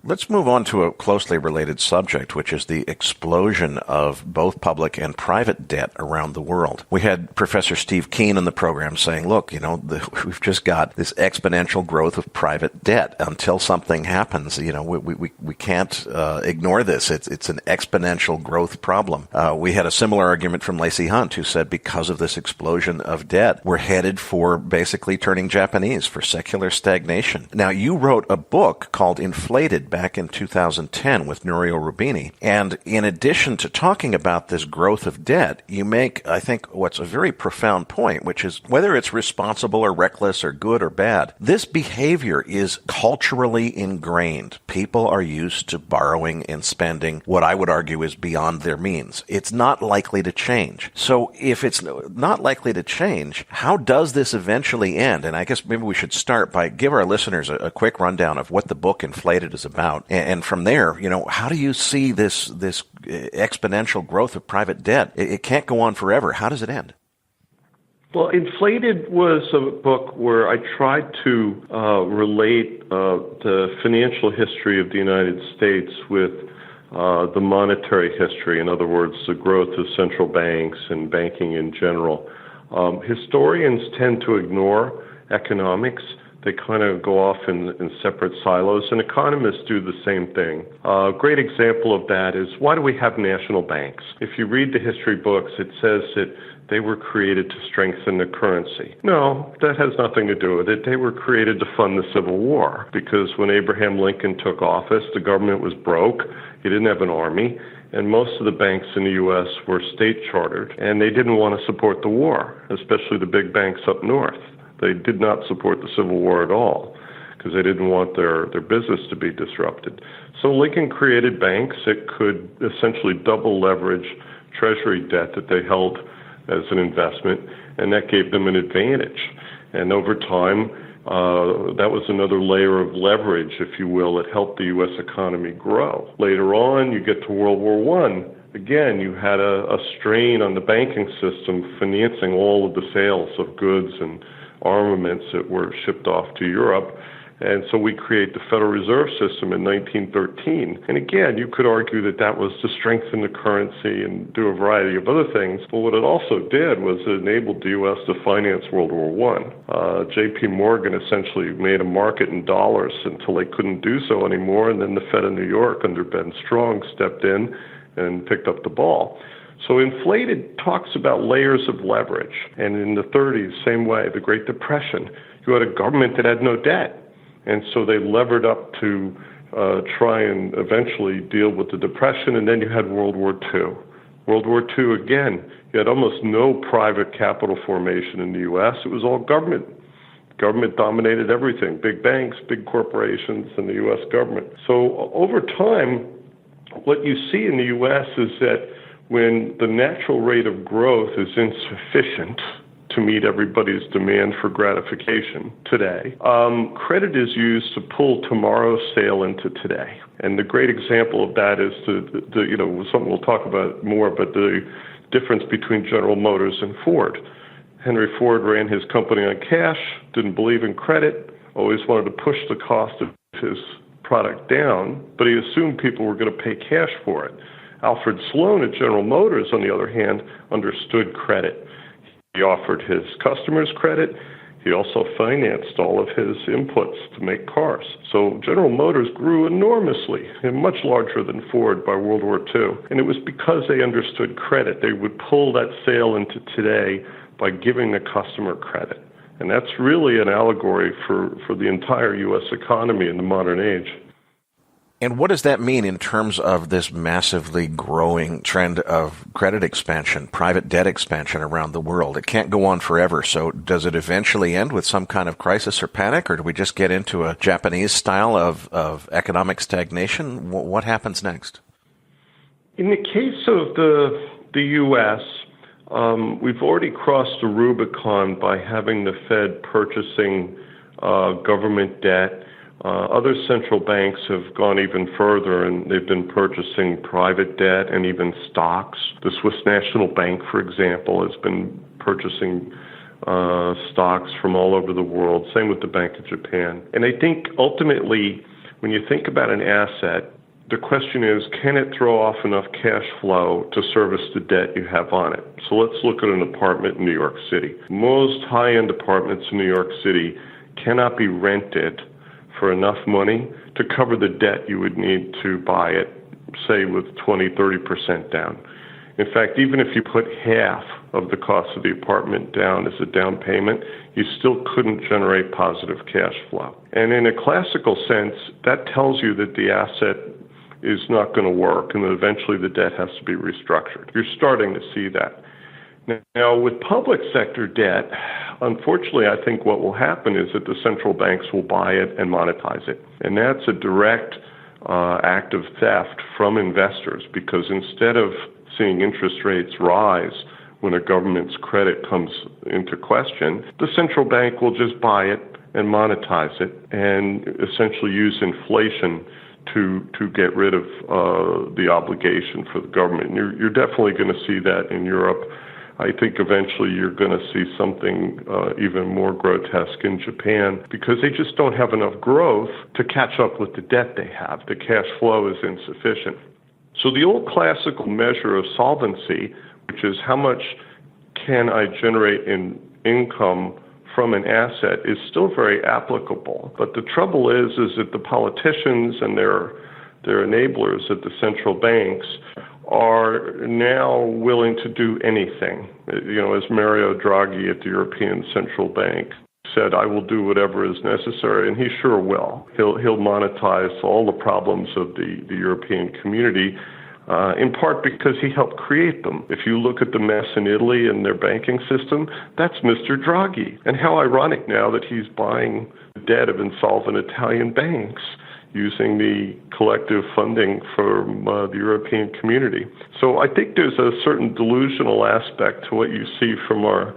[SPEAKER 2] Let's move on to a closely related subject, which is the explosion of both public and private debt around the world. We had Professor Steve Keen on the program saying, look, we've just got this exponential growth of private debt. Until something happens, we can't ignore this. It's an exponential growth problem. We had a similar argument from Lacey Hunt, who said because of this explosion of debt, we're headed for basically turning Japanese, for secular stagnation. Now, you wrote a book called Inflated back in 2010 with Nouriel Roubini. And in addition to talking about this growth of debt, you make, I think, what's a very profound point, which is whether it's responsible or reckless or good or bad, this behavior is culturally ingrained. People are used to borrowing and spending what I would argue is beyond their means. It's not likely to change. So if it's not likely to change, how does this eventually end? And I guess maybe we should start by give our listeners a quick rundown of what the book Inflated is about. And from there, how do you see this exponential growth of private debt? It can't go on forever. How does it end?
[SPEAKER 4] Well, Inflated was a book where I tried to relate the financial history of the United States with the monetary history. In other words, the growth of central banks and banking in general. Historians tend to ignore economics. They kind of go off in separate silos, and economists do the same thing. A great example of that is, why do we have national banks? If you read the history books, it says that they were created to strengthen the currency. No, that has nothing to do with it. They were created to fund the Civil War, because when Abraham Lincoln took office, the government was broke. He didn't have an army, and most of the banks in the U.S. were state-chartered, and they didn't want to support the war, especially the big banks up north. They did not support the Civil War at all because they didn't want their business to be disrupted. So Lincoln created banks that could essentially double leverage Treasury debt that they held as an investment, and that gave them an advantage. And over time, that was another layer of leverage, if you will, that helped the U.S. economy grow. Later on, you get to World War I. Again, you had a strain on the banking system financing all of the sales of goods and armaments that were shipped off to Europe. And so we create the Federal Reserve System in 1913. And again, you could argue that that was to strengthen the currency and do a variety of other things. But what it also did was it enabled the U.S. to finance World War I. J.P. Morgan essentially made a market in dollars until they couldn't do so anymore. And then the Fed of New York under Ben Strong stepped in and picked up the ball. So Inflated talks about layers of leverage. And in the 30s, same way, the Great Depression, you had a government that had no debt. And so they levered up to try and eventually deal with the Depression, and then you had World War II. World War II, again, you had almost no private capital formation in the U.S. It was all government. Government dominated everything, big banks, big corporations, and the U.S. government. So over time, what you see in the U.S. is that when the natural rate of growth is insufficient to meet everybody's demand for gratification today, credit is used to pull tomorrow's sale into today. And the great example of that is something we'll talk about more, but the difference between General Motors and Ford. Henry Ford ran his company on cash, didn't believe in credit, always wanted to push the cost of his product down, but he assumed people were going to pay cash for it. Alfred Sloan at General Motors, on the other hand, understood credit. He offered his customers credit. He also financed all of his inputs to make cars. So General Motors grew enormously, and much larger than Ford by World War II. And it was because they understood credit. They would pull that sale into today by giving the customer credit. And that's really an allegory for the entire U.S. economy in the modern age.
[SPEAKER 2] And what does that mean in terms of this massively growing trend of credit expansion, private debt expansion around the world? It can't go on forever. So does it eventually end with some kind of crisis or panic, or do we just get into a Japanese style of economic stagnation? What happens next?
[SPEAKER 4] In the case of the U.S., we've already crossed the Rubicon by having the Fed purchasing government debt. Other central banks have gone even further, and they've been purchasing private debt and even stocks. The Swiss National Bank, for example, has been purchasing stocks from all over the world. Same with the Bank of Japan. And I think ultimately, when you think about an asset, the question is, can it throw off enough cash flow to service the debt you have on it? So let's look at an apartment in New York City. Most high-end apartments in New York City cannot be rented for enough money to cover the debt you would need to buy it, say, with 20-30% down. In fact, even if you put half of the cost of the apartment down as a down payment, you still couldn't generate positive cash flow. And in a classical sense, that tells you that the asset is not going to work and that eventually the debt has to be restructured. You're starting to see that. Now, with public sector debt, unfortunately, I think what will happen is that the central banks will buy it and monetize it. And that's a direct act of theft from investors, because instead of seeing interest rates rise when a government's credit comes into question, the central bank will just buy it and monetize it and essentially use inflation to get rid of the obligation for the government. And you're definitely going to see that in Europe. I think eventually you're going to see something even more grotesque in Japan, because they just don't have enough growth to catch up with the debt they have. The cash flow is insufficient. So the old classical measure of solvency, which is how much can I generate in income from an asset, is still very applicable. But the trouble is that the politicians and their enablers at the central banks are now willing to do anything. As Mario Draghi at the European Central Bank said, I will do whatever is necessary, and he sure will. He'll monetize all the problems of the European community in part because he helped create them. If you look at the mess in Italy and their banking system, that's Mr. Draghi. And how ironic now that he's buying the debt of insolvent Italian banks using the collective funding from the European community. So I think there's a certain delusional aspect to what you see from our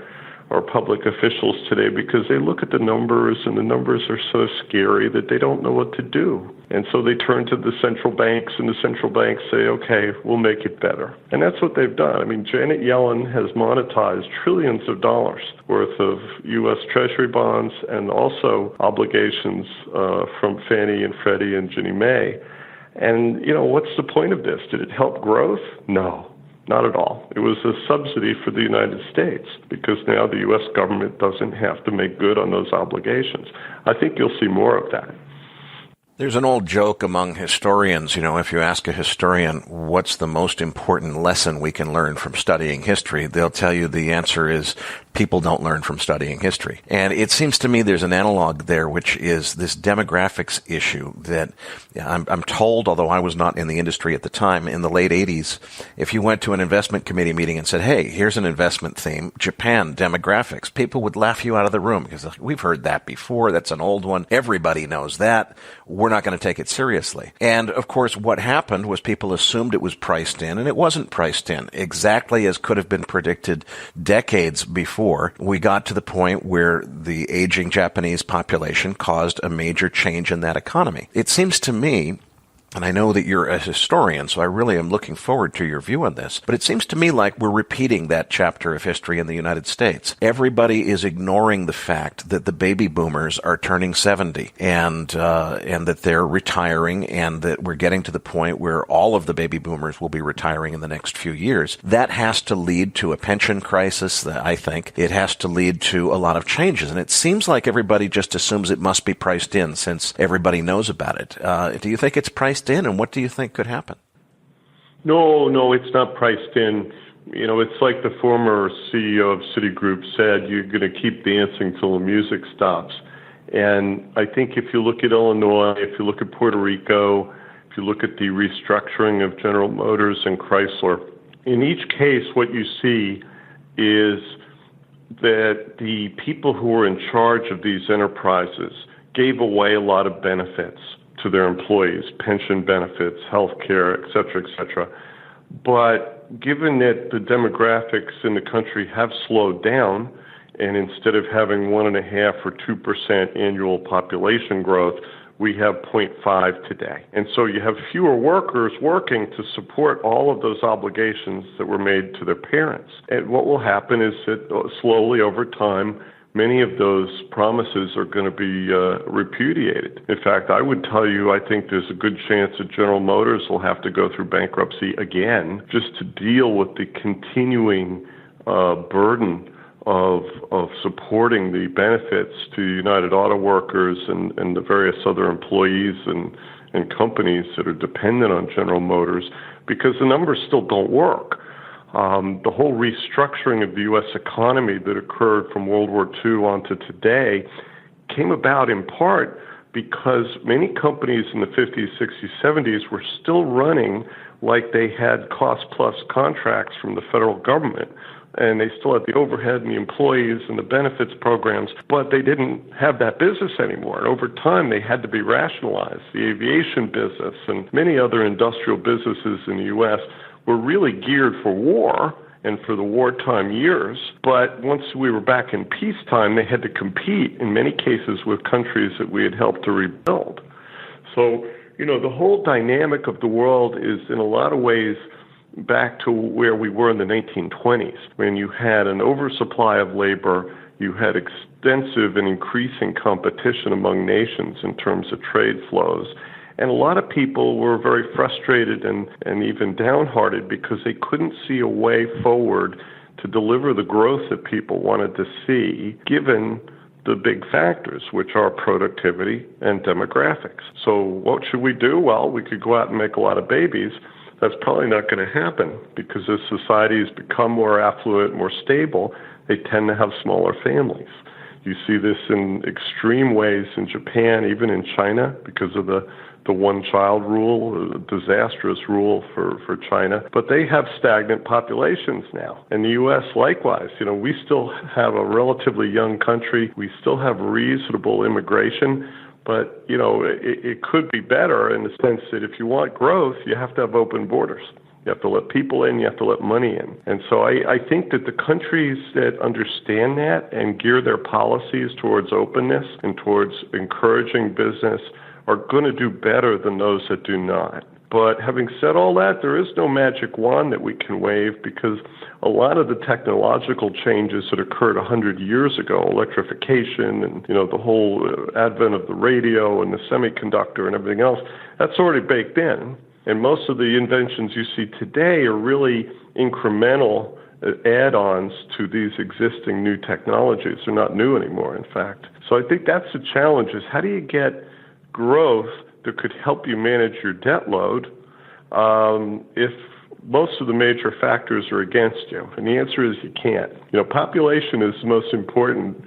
[SPEAKER 4] public officials today, because they look at the numbers and the numbers are so scary that they don't know what to do. And so they turn to the central banks, and the central banks say, okay, we'll make it better. And that's what they've done. I mean, Janet Yellen has monetized trillions of dollars worth of U.S. Treasury bonds and also obligations from Fannie and Freddie and Ginnie Mae. And, what's the point of this? Did it help growth? No. Not at all. It was a subsidy for the United States because now the U.S. government doesn't have to make good on those obligations. I think you'll see more of that.
[SPEAKER 2] There's an old joke among historians, if you ask a historian what's the most important lesson we can learn from studying history, they'll tell you the answer is people don't learn from studying history. And it seems to me there's an analog there, which is this demographics issue that I'm told, although I was not in the industry at the time, in the late 80s, if you went to an investment committee meeting and said, hey, here's an investment theme, Japan demographics, people would laugh you out of the room because we've heard that before. That's an old one. Everybody knows that. We're not going to take it seriously. And of course, what happened was people assumed it was priced in, and it wasn't priced in, exactly as could have been predicted decades before. We got to the point where the aging Japanese population caused a major change in that economy. It seems to me, and I know that you're a historian, so I really am looking forward to your view on this, but it seems to me like we're repeating that chapter of history in the United States. Everybody is ignoring the fact that the baby boomers are turning 70 and that they're retiring, and that we're getting to the point where all of the baby boomers will be retiring in the next few years. That has to lead to a pension crisis, I think. It has to lead to a lot of changes, and it seems like everybody just assumes it must be priced in since everybody knows about it. Do you think it's priced in, and what do you think could happen?
[SPEAKER 4] No, it's not priced in. It's like the former CEO of Citigroup said, you're going to keep dancing till the music stops. And I think if you look at Illinois, if you look at Puerto Rico, if you look at the restructuring of General Motors and Chrysler, in each case what you see is that the people who were in charge of these enterprises gave away a lot of benefits to their employees, pension benefits, health care, et cetera, But given that the demographics in the country have slowed down, and instead of having 1.5% or 2% annual population growth, we have 0.5 today. And so you have fewer workers working to support all of those obligations that were made to their parents. And what will happen is that slowly over time, many of those promises are going to be repudiated. In fact, I would tell you, I think there's a good chance that General Motors will have to go through bankruptcy again just to deal with the continuing burden of supporting the benefits to United Auto Workers and the various other employees and companies that are dependent on General Motors, because the numbers still don't work. The whole restructuring of the U.S. economy that occurred from World War II on to today came about in part because many companies in the 50s, 60s, 70s were still running like they had cost-plus contracts from the federal government. And they still had the overhead and the employees and the benefits programs, but they didn't have that business anymore. And over time, they had to be rationalized. The aviation business and many other industrial businesses in the U.S. were really geared for war and for the wartime years. But once we were back in peacetime, they had to compete, in many cases, with countries that we had helped to rebuild. So, the whole dynamic of the world is, in a lot of ways, back to where we were in the 1920s, when you had an oversupply of labor, you had extensive and increasing competition among nations in terms of trade flows. And a lot of people were very frustrated and even downhearted because they couldn't see a way forward to deliver the growth that people wanted to see, given the big factors, which are productivity and demographics. So what should we do? Well, we could go out and make a lot of babies. That's probably not going to happen because as societies become more affluent, more stable, they tend to have smaller families. You see this in extreme ways in Japan, even in China, because of the the one-child rule, a disastrous rule for China. But they have stagnant populations now. And the U.S. likewise. We still have a relatively young country. We still have reasonable immigration. But, it could be better in the sense that if you want growth, you have to have open borders. You have to let people in, you have to let money in. And so I think that the countries that understand that and gear their policies towards openness and towards encouraging business are going to do better than those that do not. But having said all that, there is no magic wand that we can wave because a lot of the technological changes that occurred 100 years ago, electrification and, the whole advent of the radio and the semiconductor and everything else, that's already baked in. And most of the inventions you see today are really incremental add-ons to these existing new technologies. They're not new anymore, in fact. So I think that's the challenge is how do you get growth that could help you manage your debt load if most of the major factors are against you? And the answer is you can't. Population is the most important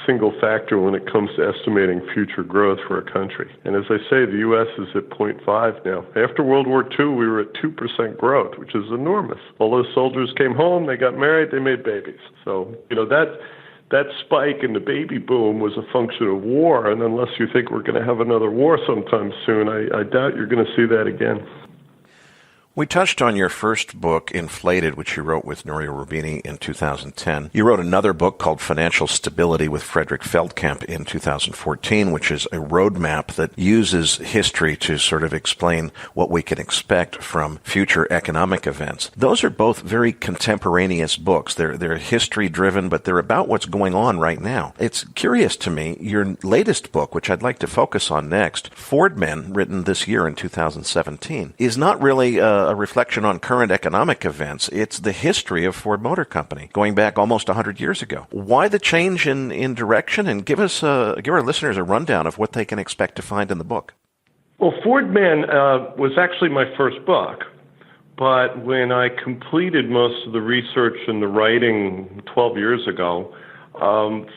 [SPEAKER 4] single factor when it comes to estimating future growth for a country. And as I say, the U.S. is at 0.5 now. After World War II, we were at 2% growth, which is enormous. All those soldiers came home, they got married, they made babies. So, that spike in the baby boom was a function of war, and unless you think we're going to have another war sometime soon, I doubt you're going to see that again.
[SPEAKER 2] We touched on your first book, Inflated, which you wrote with Nouriel Roubini in 2010. You wrote another book called Financial Stability with Frederick Feldkamp in 2014, which is a roadmap that uses history to sort of explain what we can expect from future economic events. Those are both very contemporaneous books. They're history-driven, but they're about what's going on right now. It's curious to me, your latest book, which I'd like to focus on next, Ford Men, written this year in 2017, is not really a reflection on current economic events. It's the history of Ford Motor Company, going back almost 100 years ago. Why the change in direction? And give our listeners a rundown of what they can expect to find in the book.
[SPEAKER 4] Well, Ford Men was actually my first book. But when I completed most of the research and the writing 12 years ago,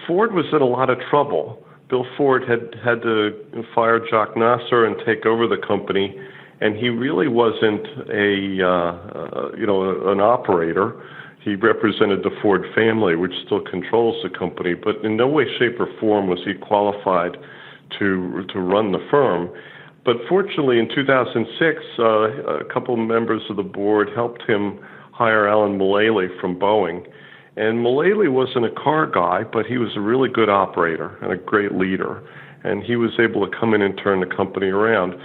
[SPEAKER 4] Ford was in a lot of trouble. Bill Ford had to fire Jacques Nasser and take over the company. And he really wasn't an operator. He represented the Ford family, which still controls the company, but in no way, shape, or form was he qualified to run the firm. But fortunately, in 2006, a couple of members of the board helped him hire Alan Mulally from Boeing. And Mulally wasn't a car guy, but he was a really good operator and a great leader. And he was able to come in and turn the company around.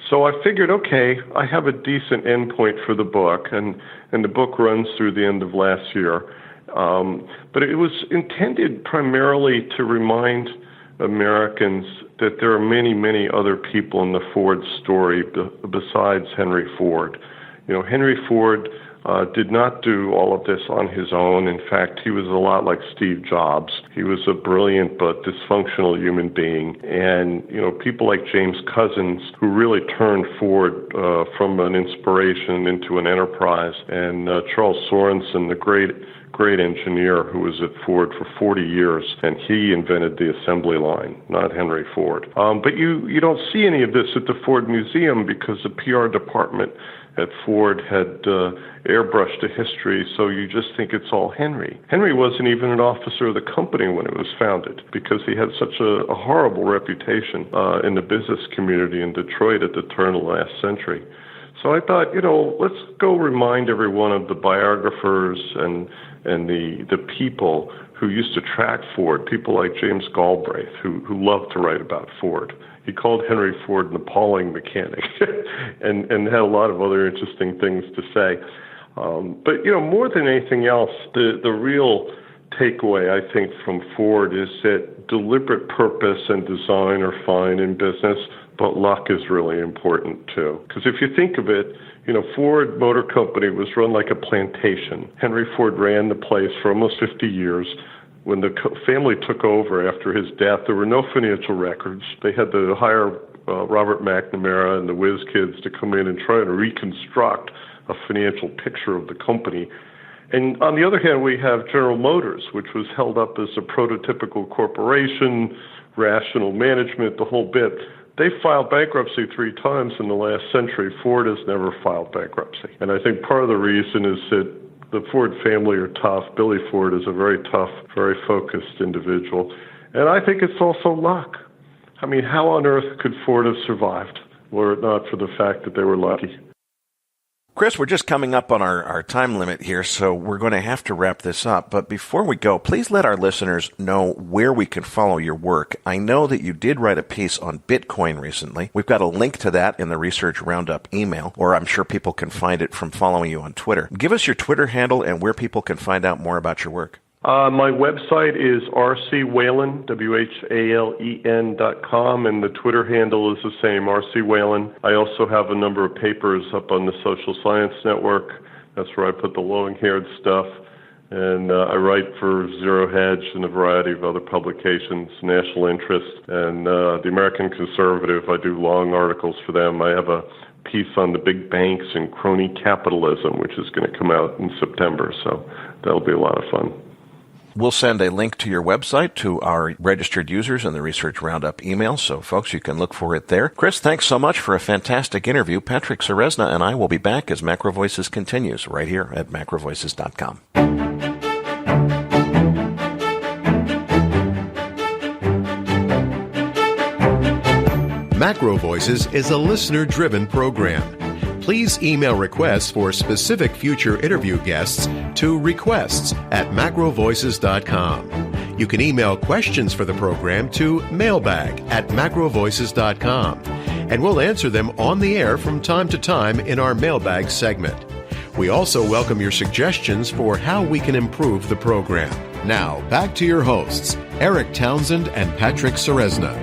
[SPEAKER 4] So I figured, okay, I have a decent endpoint for the book, and the book runs through the end of last year. But it was intended primarily to remind Americans that there are many, many other people in the Ford story besides Henry Ford. Henry Ford did not do all of this on his own. In fact, he was a lot like Steve Jobs. He was a brilliant but dysfunctional human being. And, people like James Couzens, who really turned Ford from an inspiration into an enterprise, and Charles Sorensen, the great engineer who was at Ford for 40 years, and he invented the assembly line, not Henry Ford. But you don't see any of this at the Ford Museum because the PR department at Ford had airbrushed the history, so you just think it's all Henry. Henry wasn't even an officer of the company when it was founded because he had such a horrible reputation in the business community in Detroit at the turn of the last century. So I thought, let's go remind everyone of the biographers and the people who used to track Ford, people like James Galbraith, who loved to write about Ford. He called Henry Ford an appalling mechanic and had a lot of other interesting things to say. But more than anything else, the real takeaway, I think, from Ford is that deliberate purpose and design are fine in business, but luck is really important too. Because if you think of it, Ford Motor Company was run like a plantation. Henry Ford ran the place for almost 50 years. When the family took over after his death, there were no financial records. They had to hire Robert McNamara and the Whiz Kids to come in and try and reconstruct a financial picture of the company. And on the other hand, we have General Motors, which was held up as a prototypical corporation, rational management, the whole bit. They filed bankruptcy 3 times in the last century. Ford has never filed bankruptcy. And I think part of the reason is that the Ford family are tough. Billy Ford is a very tough, very focused individual. And I think it's also luck. I mean, how on earth could Ford have survived were it not for the fact that they were lucky?
[SPEAKER 2] Chris, we're just coming up on our time limit here, so we're going to have to wrap this up. But before we go, please let our listeners know where we can follow your work. I know that you did write a piece on Bitcoin recently. We've got a link to that in the Research Roundup email, or I'm sure people can find it from following you on Twitter. Give us your Twitter handle and where people can find out more about your work.
[SPEAKER 4] My website is rcwhalen, WHALEN.com, and the Twitter handle is the same, rcwhalen. I also have a number of papers up on the Social Science Network. That's where I put the long-haired stuff. And I write for Zero Hedge and a variety of other publications, National Interest, and the American Conservative. I do long articles for them. I have a piece on the big banks and crony capitalism, which is going to come out in September, so that'll be a lot of fun.
[SPEAKER 2] We'll send a link to your website to our registered users in the Research Roundup email, so folks, you can look for it there. Chris, thanks so much for a fantastic interview. Patrick Ceresna and I will be back as MacroVoices continues right here at MacroVoices.com.
[SPEAKER 1] MacroVoices is a listener-driven program. Please email requests for specific future interview guests to requests@macrovoices.com. You can email questions for the program to mailbag@macrovoices.com, and we'll answer them on the air from time to time in our Mailbag segment. We also welcome your suggestions for how we can improve the program. Now, back to your hosts, Erik Townsend and Patrick Ceresna.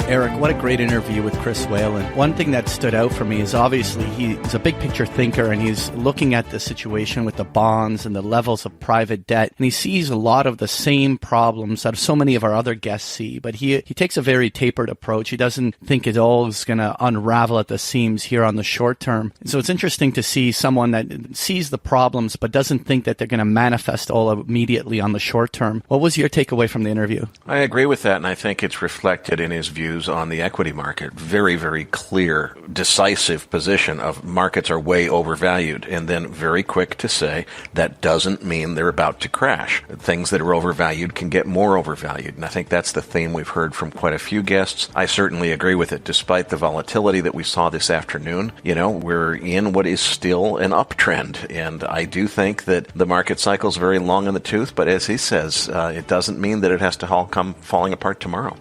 [SPEAKER 3] Erik, what a great interview with Chris Whalen. One thing that stood out for me is obviously he's a big picture thinker, and he's looking at the situation with the bonds and the levels of private debt, and he sees a lot of the same problems that so many of our other guests see, but he takes a very tapered approach. He doesn't think it all is going to unravel at the seams here on the short term. And so it's interesting to see someone that sees the problems but doesn't think that they're going to manifest all immediately on the short term. What was your takeaway from the interview?
[SPEAKER 2] I agree with that, and I think it's reflected in his views on the equity market. Very, very clear, decisive position of markets are way overvalued, and then very quick to say that doesn't mean they're about to crash. Things that are overvalued can get more overvalued, and I think that's the theme we've heard from quite a few guests. I certainly agree with it. Despite the volatility that we saw this afternoon, we're in what is still an uptrend, and I do think that the market cycle is very long in the tooth, but as he says, it doesn't mean that it has to all come falling apart tomorrow.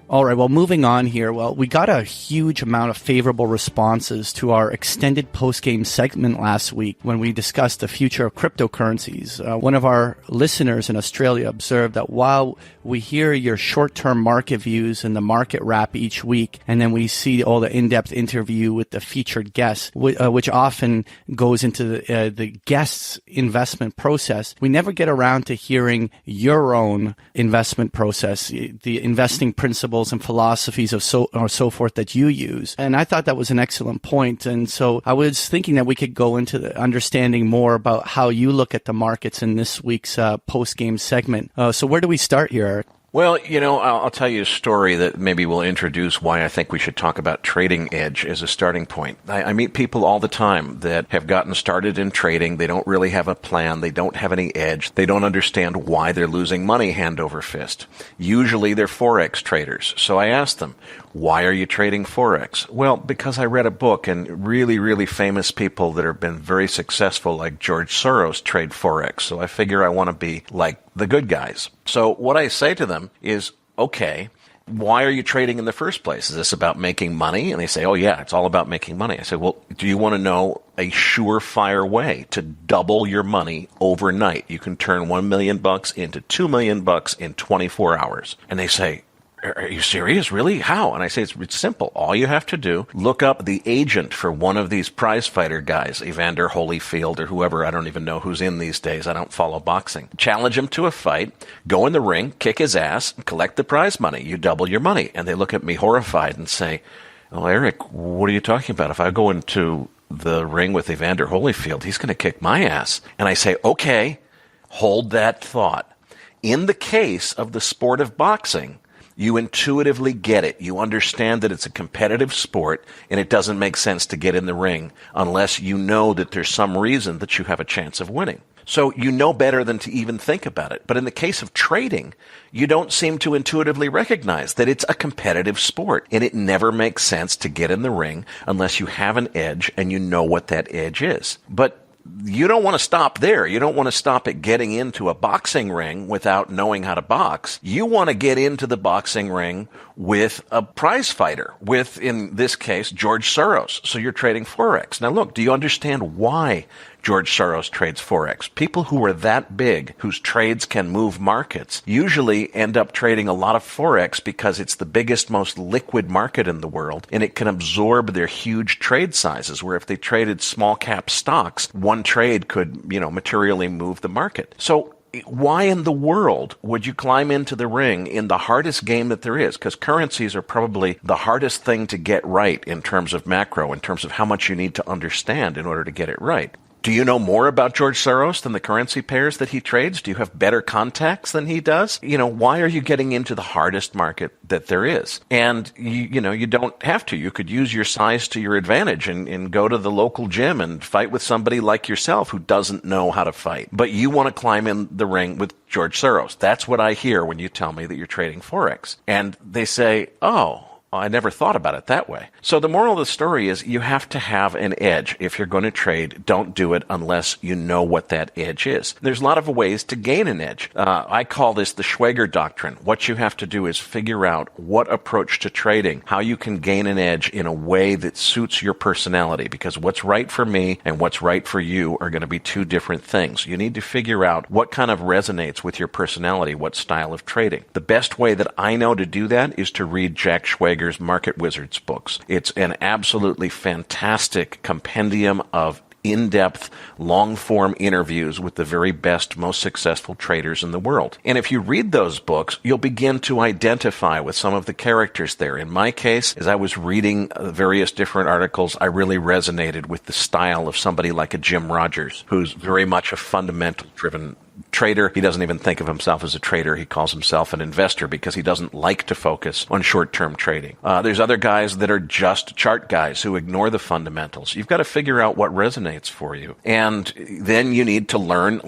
[SPEAKER 3] All right, well, moving on here. Well, we got a huge amount of favorable responses to our extended post-game segment last week when we discussed the future of cryptocurrencies. One of our listeners in Australia observed that while we hear your short-term market views and the market wrap each week, and then we see all the in-depth interview with the featured guests, which often goes into the guest's investment process, we never get around to hearing your own investment process, the investing principles and philosophies of so forth that you use. And I thought that was an excellent point. And so I was thinking that we could go into the understanding more about how you look at the markets in this week's post-game segment. So where do we start here, Erik?
[SPEAKER 2] Well, I'll tell you a story that maybe will introduce why I think we should talk about trading edge as a starting point. I meet people all the time that have gotten started in trading. They don't really have a plan. They don't have any edge. They don't understand why they're losing money hand over fist. Usually they're Forex traders. So I asked them, why are you trading Forex? Well, because I read a book and really, really famous people that have been very successful like George Soros trade Forex. So I figure I want to be like the good guys. So what I say to them is, okay, why are you trading in the first place? Is this about making money? And they say, oh yeah, it's all about making money. I said, well, do you want to know a surefire way to double your money overnight? You can turn $1 million into $2 million in 24 hours. And they say, are you serious? Really? How? And I say, it's simple. All you have to do, look up the agent for one of these prize fighter guys, Evander Holyfield or whoever. I don't even know who's in these days. I don't follow boxing. Challenge him to a fight, go in the ring, kick his ass, collect the prize money. You double your money. And they look at me horrified and say, oh, Erik, what are you talking about? If I go into the ring with Evander Holyfield, he's going to kick my ass. And I say, okay, hold that thought. In the case of the sport of boxing, You intuitively get it. You understand that it's a competitive sport and it doesn't make sense to get in the ring unless you know that there's some reason that you have a chance of winning. So you know better than to even think about it. But in the case of trading, you don't seem to intuitively recognize that it's a competitive sport, and it never makes sense to get in the ring unless you have an edge and you know what that edge is. But you don't want to stop there. You don't want to stop at getting into a boxing ring without knowing how to box. You want to get into the boxing ring with a prize fighter, with, in this case, George Soros. So you're trading Forex. Now look, do you understand why George Soros trades Forex? People who are that big, whose trades can move markets, usually end up trading a lot of Forex because it's the biggest, most liquid market in the world, and it can absorb their huge trade sizes, where if they traded small cap stocks, one trade could, materially move the market. So why in the world would you climb into the ring in the hardest game that there is? Because currencies are probably the hardest thing to get right in terms of macro, in terms of how much you need to understand in order to get it right. Do you know more about George Soros than the currency pairs that he trades? Do you have better contacts than he does? Why are you getting into the hardest market that there is? And, you don't have to. You could use your size to your advantage and go to the local gym and fight with somebody like yourself who doesn't know how to fight. But you want to climb in the ring with George Soros. That's what I hear when you tell me that you're trading Forex. And they say, oh, I never thought about it that way. So the moral of the story is you have to have an edge. If you're going to trade, don't do it unless you know what that edge is. There's a lot of ways to gain an edge. I call this the Schwager Doctrine. What you have to do is figure out what approach to trading, how you can gain an edge in a way that suits your personality, because what's right for me and what's right for you are going to be two different things. You need to figure out what kind of resonates with your personality, what style of trading. The best way that I know to do that is to read Jack Schwager's Market Wizards books. It's an absolutely fantastic compendium of in-depth, long-form interviews with the very best, most successful traders in the world. And if you read those books, you'll begin to identify with some of the characters there. In my case, as I was reading various different articles, I really resonated with the style of somebody like a Jim Rogers, who's very much a fundamental-driven trader. He doesn't even think of himself as a trader. He calls himself an investor because he doesn't like to focus on short-term trading. There's other guys that are just chart guys who ignore the fundamentals. You've got to figure out what resonates for you. And then you need to learn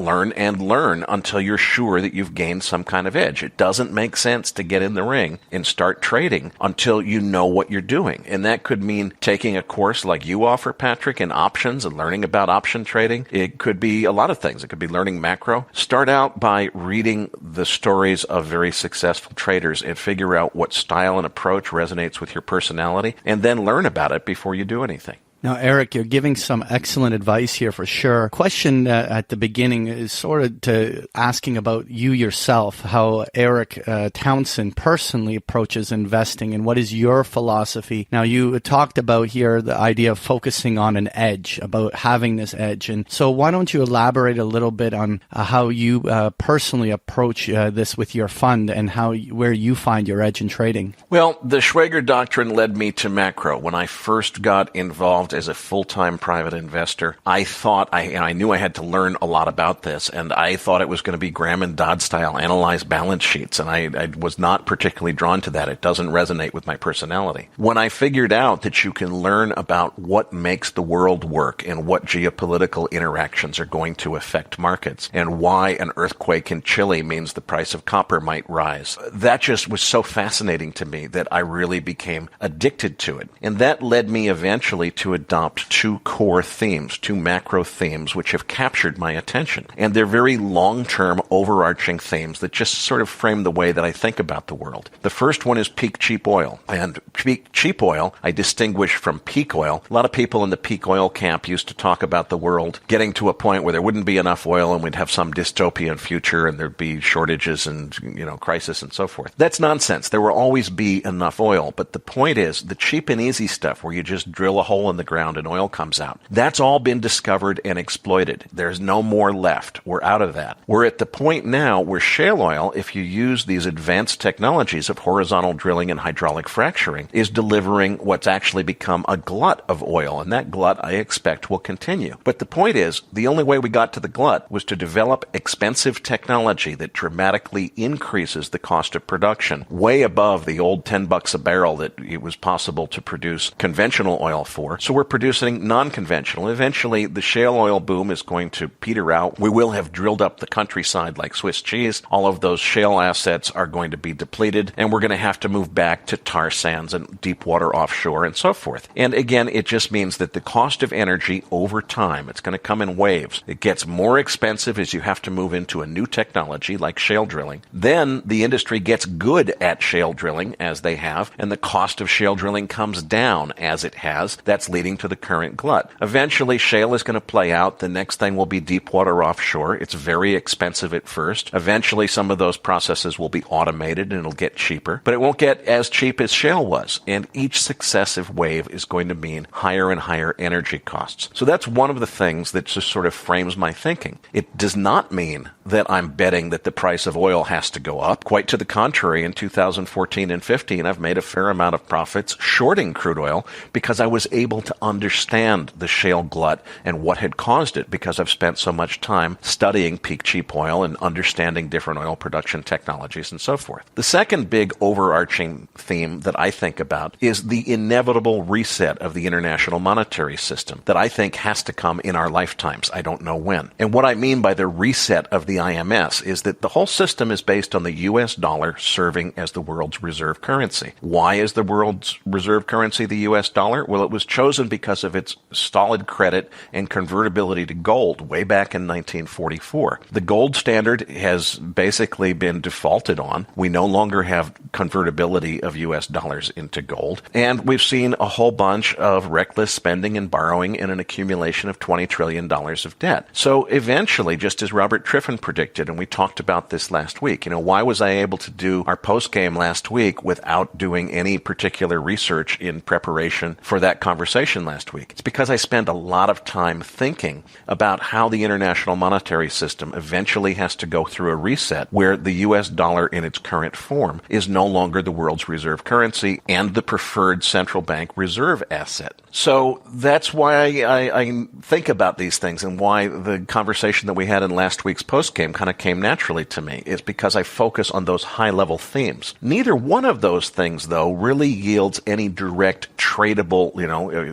[SPEAKER 2] until you're sure that you've gained some kind of edge. It doesn't make sense to get in the ring and start trading until you know what you're doing. And that could mean taking a course like you offer, Patrick, in options and learning about option trading. It could be a lot of things. It could be learning macro. Start out by reading the stories of very successful traders and figure out what style and approach resonates with your personality, and then learn about it before you do anything.
[SPEAKER 3] Now, Erik, you're giving some excellent advice here for sure. Question at the beginning is sort of asking about you yourself, how Erik Townsend personally approaches investing, and what is your philosophy? Now, you talked about here the idea of focusing on an edge, about having this edge. And so why don't you elaborate a little bit on how you personally approach this with your fund and where you find your edge in trading?
[SPEAKER 2] Well, the Schwager Doctrine led me to macro. When I first got involved as a full-time private investor, I thought I knew I had to learn a lot about this, and I thought it was going to be Graham and Dodd style, analyze balance sheets, and I was not particularly drawn to that. It doesn't resonate with my personality. When I figured out that you can learn about what makes the world work and what geopolitical interactions are going to affect markets and why an earthquake in Chile means the price of copper might rise, that just was so fascinating to me that I really became addicted to it. And that led me eventually to adopt two core themes, two macro themes, which have captured my attention. And they're very long-term, overarching themes that just sort of frame the way that I think about the world. The first one is peak cheap oil. And peak cheap oil, I distinguish from peak oil. A lot of people in the peak oil camp used to talk about the world getting to a point where there wouldn't be enough oil and we'd have some dystopian future and there'd be shortages and, crisis and so forth. That's nonsense. There will always be enough oil. But the point is, the cheap and easy stuff where you just drill a hole in the ground and oil comes out. That's all been discovered and exploited. There's no more left. We're out of that. We're at the point now where shale oil, if you use these advanced technologies of horizontal drilling and hydraulic fracturing, is delivering what's actually become a glut of oil. And that glut, I expect, will continue. But the point is, the only way we got to the glut was to develop expensive technology that dramatically increases the cost of production, way above the old $10 a barrel that it was possible to produce conventional oil for. So we're producing non-conventional. Eventually, the shale oil boom is going to peter out. We will have drilled up the countryside like Swiss cheese. All of those shale assets are going to be depleted, and we're going to have to move back to tar sands and deep water offshore and so forth. And again, it just means that the cost of energy over time, it's going to come in waves. It gets more expensive as you have to move into a new technology like shale drilling. Then the industry gets good at shale drilling, as they have, and the cost of shale drilling comes down as it has. That's leading to the current glut. Eventually, shale is going to play out. The next thing will be deep water offshore. It's very expensive at first. Eventually, some of those processes will be automated and it'll get cheaper, but it won't get as cheap as shale was. And each successive wave is going to mean higher and higher energy costs. So that's one of the things that just sort of frames my thinking. It does not mean that I'm betting that the price of oil has to go up. Quite to the contrary, in 2014 and 15, I've made a fair amount of profits shorting crude oil because I was able to understand the shale glut and what had caused it, because I've spent so much time studying peak cheap oil and understanding different oil production technologies and so forth. The second big overarching theme that I think about is the inevitable reset of the international monetary system that I think has to come in our lifetimes. I don't know when. And what I mean by the reset of the IMS is that the whole system is based on the US dollar serving as the world's reserve currency. Why is the world's reserve currency the US dollar? Well, it was chosen because of its solid credit and convertibility to gold way back in 1944. The gold standard has basically been defaulted on. We no longer have convertibility of US dollars into gold. And we've seen a whole bunch of reckless spending and borrowing and an accumulation of $20 trillion of debt. So eventually, just as Robert Triffin predicted, and we talked about this last week, why was I able to do our post game last week without doing any particular research in preparation for that conversation last week? It's because I spend a lot of time thinking about how the international monetary system eventually has to go through a reset where the US dollar in its current form is no longer the world's reserve currency and the preferred central bank reserve asset. So that's why I think about these things, and why the conversation that we had in last week's postgame kind of came naturally to me, is because I focus on those high-level themes. Neither one of those things, though, really yields any direct tradable,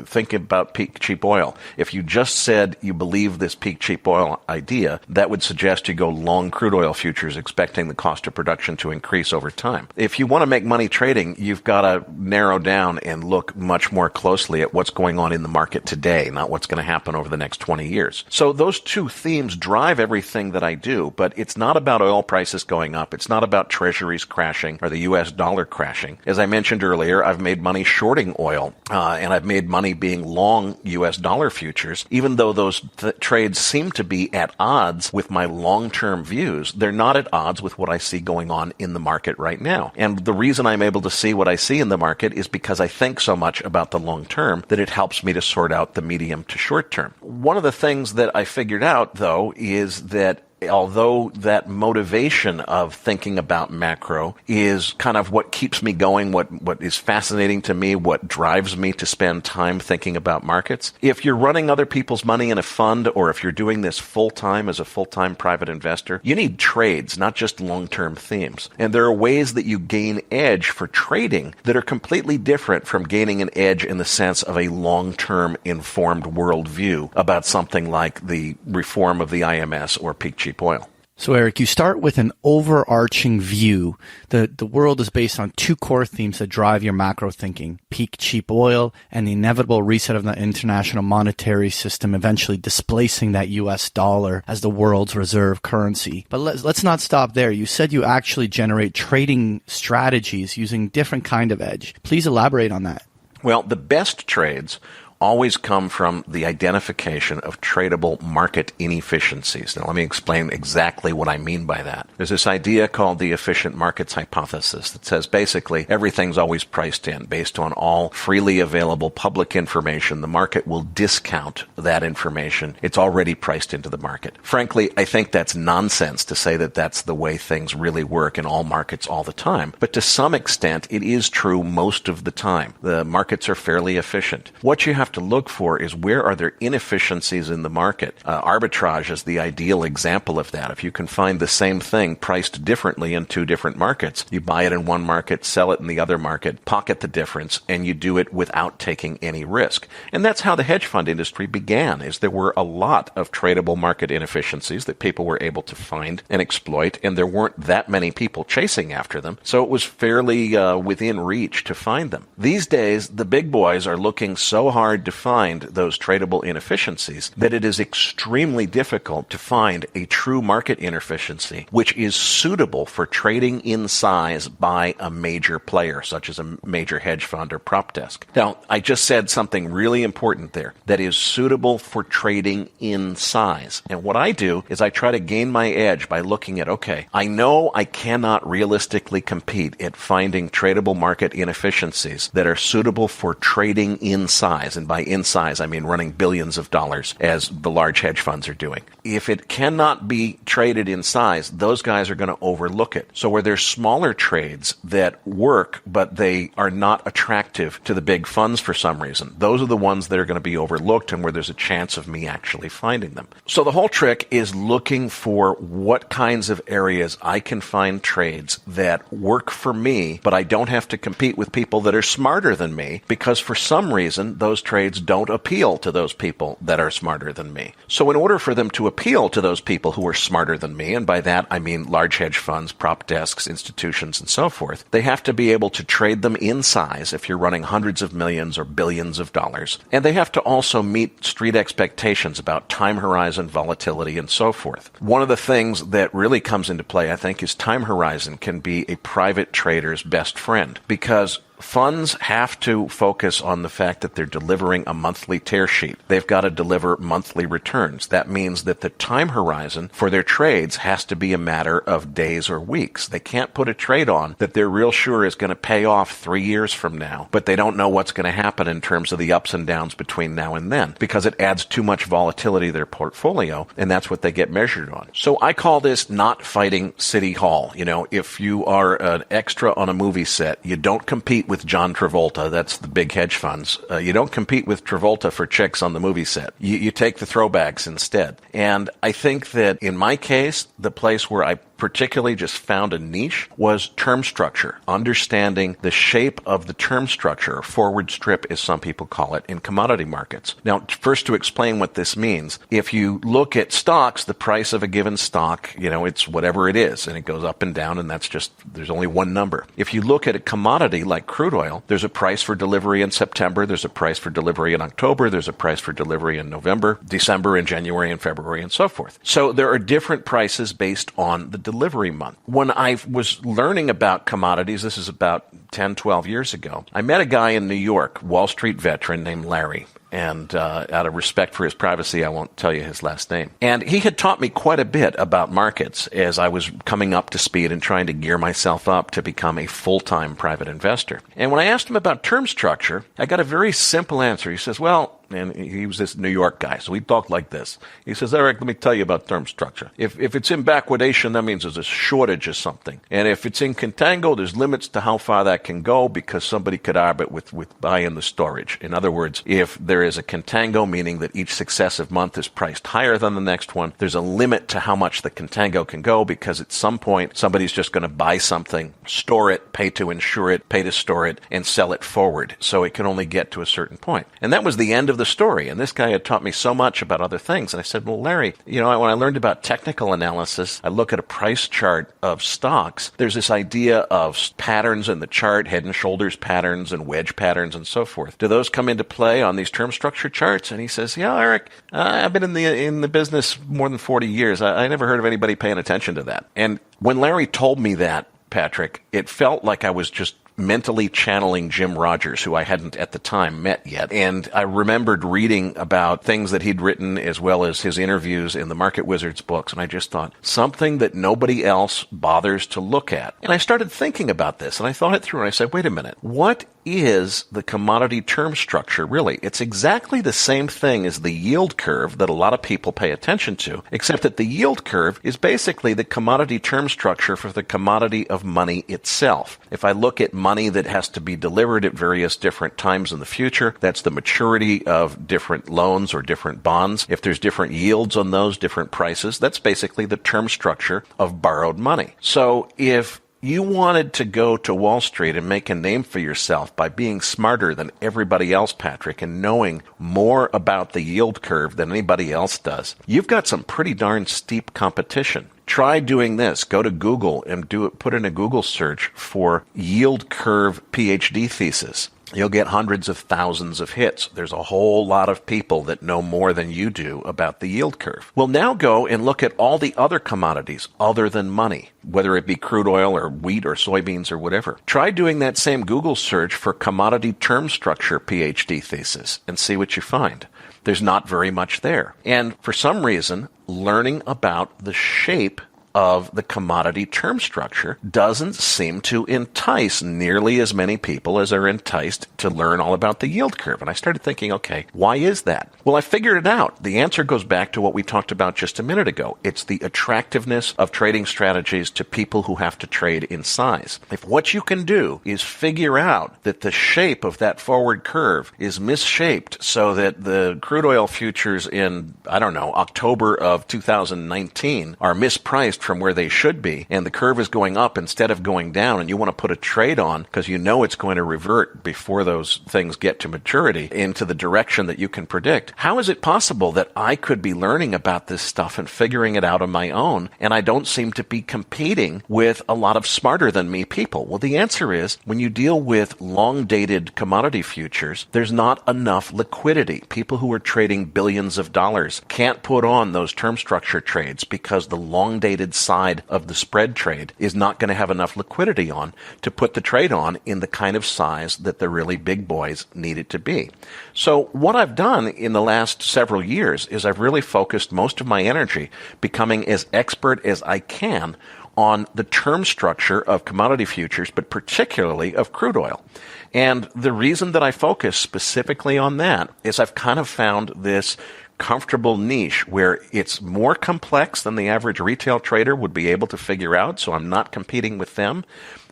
[SPEAKER 2] think about peak cheap oil. If you just said you believe this peak cheap oil idea, that would suggest you go long crude oil futures expecting the cost of production to increase over time. If you want to make money trading, you've got to narrow down and look much more closely at what's going on in the market today, not what's going to happen over the next 20 years. So those two themes drive everything that I do, but it's not about oil prices going up. It's not about treasuries crashing or the US dollar crashing. As I mentioned earlier, I've made money shorting oil, and I've made money being long US dollar futures. Even though those trades seem to be at odds with my long-term views, they're not at odds with what I see going on in the market right now. And the reason I'm able to see what I see in the market is because I think so much about the long term that it helps me to sort out the medium to short term. One of the things that I figured out, though, is that although that motivation of thinking about macro is kind of what keeps me going, what is fascinating to me, what drives me to spend time thinking about markets, if you're running other people's money in a fund, or if you're doing this full-time as a full-time private investor, you need trades, not just long-term themes. And there are ways that you gain edge for trading that are completely different from gaining an edge in the sense of a long-term informed worldview about something like the reform of the IMS or peak cheap oil.
[SPEAKER 3] So, Erik, you start with an overarching view. The world is based on two core themes that drive your macro thinking: peak cheap oil and the inevitable reset of the international monetary system, eventually displacing that US dollar as the world's reserve currency. But let's not stop there. You said you actually generate trading strategies using different kind of edge. Please elaborate on that.
[SPEAKER 2] Well, the best trades always come from the identification of tradable market inefficiencies. Now, let me explain exactly what I mean by that. There's this idea called the efficient markets hypothesis that says basically everything's always priced in based on all freely available public information. The market will discount that information. It's already priced into the market. Frankly, I think that's nonsense to say that that's the way things really work in all markets all the time. But to some extent, it is true most of the time. The markets are fairly efficient. What you have to look for is where are there inefficiencies in the market. Arbitrage is the ideal example of that. If you can find the same thing priced differently in two different markets, you buy it in one market, sell it in the other market, pocket the difference, and you do it without taking any risk. And that's how the hedge fund industry began, is there were a lot of tradable market inefficiencies that people were able to find and exploit, and there weren't that many people chasing after them, so it was fairly within reach to find them. These days, the big boys are looking so hard to find those tradable inefficiencies that it is extremely difficult to find a true market inefficiency which is suitable for trading in size by a major player, such as a major hedge fund or prop desk. Now, I just said something really important there, that is suitable for trading in size. And what I do is I try to gain my edge by looking at, okay, I know I cannot realistically compete at finding tradable market inefficiencies that are suitable for trading in size. And by in size, I mean running billions of dollars as the large hedge funds are doing. If it cannot be traded in size, those guys are going to overlook it. So where there's smaller trades that work, but they are not attractive to the big funds for some reason, those are the ones that are going to be overlooked and where there's a chance of me actually finding them. So the whole trick is looking for what kinds of areas I can find trades that work for me, but I don't have to compete with people that are smarter than me, because for some reason those trades don't appeal to those people that are smarter than me. So in order for them to appeal to those people who are smarter than me, and by that I mean large hedge funds, prop desks, institutions, and so forth, they have to be able to trade them in size if you're running hundreds of millions or billions of dollars. And they have to also meet street expectations about time horizon, volatility, and so forth. One of the things that really comes into play, I think, is time horizon can be a private trader's best friend, because funds have to focus on the fact that they're delivering a monthly tear sheet. They've got to deliver monthly returns. That means that the time horizon for their trades has to be a matter of days or weeks. They can't put a trade on that they're real sure is going to pay off 3 years from now, but they don't know what's going to happen in terms of the ups and downs between now and then, because it adds too much volatility to their portfolio, and that's what they get measured on. So I call this not fighting City Hall. You know, if you are an extra on a movie set, you don't compete with John Travolta. That's the big hedge funds. You don't compete with Travolta for chicks on the movie set. You take the throwbacks instead. And I think that in my case, the place where I particularly just found a niche was term structure, understanding the shape of the term structure, forward strip as some people call it, in commodity markets. Now, first to explain what this means, if you look at stocks, the price of a given stock, it's whatever it is, and it goes up and down, and that's just, there's only one number. If you look at a commodity like crude oil, there's a price for delivery in September, there's a price for delivery in October, there's a price for delivery in November, December, and January, and February, and so forth. So there are different prices based on the delivery month. When I was learning about commodities, this is about 10, 12 years ago, I met a guy in New York, Wall Street veteran named Larry. And out of respect for his privacy, I won't tell you his last name. And he had taught me quite a bit about markets as I was coming up to speed and trying to gear myself up to become a full-time private investor. And when I asked him about term structure, I got a very simple answer. He says, well, and he was this New York guy, so he talked like this. He says, Erik, let me tell you about term structure. If it's in backwardation, that means there's a shortage of something. And if it's in contango, there's limits to how far that can go because somebody could arbitrate with buying the storage. In other words, if there is a contango, meaning that each successive month is priced higher than the next one, there's a limit to how much the contango can go because at some point, somebody's just going to buy something, store it, pay to insure it, pay to store it, and sell it forward. So it can only get to a certain point. And that was the end of the story. And this guy had taught me so much about other things. And I said, well, Larry, when I learned about technical analysis, I look at a price chart of stocks. There's this idea of patterns in the chart, head and shoulders patterns and wedge patterns and so forth. Do those come into play on these term structure charts? And he says, yeah, Erik, I've been in the business more than 40 years. I never heard of anybody paying attention to that. And when Larry told me that, Patrick, it felt like I was just mentally channeling Jim Rogers, who I hadn't at the time met yet. And I remembered reading about things that he'd written as well as his interviews in the Market Wizards books. And I just thought, something that nobody else bothers to look at. And I started thinking about this, and I thought it through, and I said, wait a minute, what is the commodity term structure really? It's exactly the same thing as the yield curve that a lot of people pay attention to, except that the yield curve is basically the commodity term structure for the commodity of money itself. If I look at money that has to be delivered at various different times in the future, that's the maturity of different loans or different bonds. If there's different yields on those, different prices, that's basically the term structure of borrowed money. So if you wanted to go to Wall Street and make a name for yourself by being smarter than everybody else, Patrick, and knowing more about the yield curve than anybody else does, you've got some pretty darn steep competition. Try doing this. Go to Google and put in a Google search for yield curve PhD thesis. You'll get hundreds of thousands of hits. There's a whole lot of people that know more than you do about the yield curve. Well, now go and look at all the other commodities other than money, whether it be crude oil or wheat or soybeans or whatever. Try doing that same Google search for commodity term structure PhD thesis and see what you find. There's not very much there. And for some reason, learning about the shape of the commodity term structure doesn't seem to entice nearly as many people as are enticed to learn all about the yield curve. And I started thinking, okay, why is that? Well, I figured it out. The answer goes back to what we talked about just a minute ago. It's the attractiveness of trading strategies to people who have to trade in size. If what you can do is figure out that the shape of that forward curve is misshaped so that the crude oil futures in, October of 2019 are mispriced from where they should be, and the curve is going up instead of going down, and you want to put a trade on because you know it's going to revert before those things get to maturity into the direction that you can predict. How is it possible that I could be learning about this stuff and figuring it out on my own, and I don't seem to be competing with a lot of smarter than me people? Well, the answer is when you deal with long-dated commodity futures, there's not enough liquidity. People who are trading billions of dollars can't put on those term structure trades because the long-dated side of the spread trade is not going to have enough liquidity on to put the trade on in the kind of size that the really big boys need it to be. So what I've done in the last several years is I've really focused most of my energy becoming as expert as I can on the term structure of commodity futures, but particularly of crude oil. And the reason that I focus specifically on that is I've kind of found this comfortable niche where it's more complex than the average retail trader would be able to figure out, so I'm not competing with them.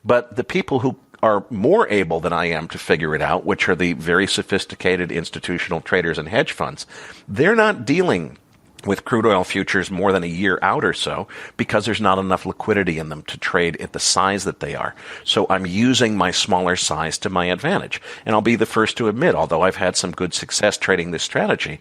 [SPEAKER 2] But the people who are more able than I am to figure it out, which are the very sophisticated institutional traders and hedge funds, they're not dealing with crude oil futures more than a year out or so because there's not enough liquidity in them to trade at the size that they are. So I'm using my smaller size to my advantage. And I'll be the first to admit, although I've had some good success trading this strategy,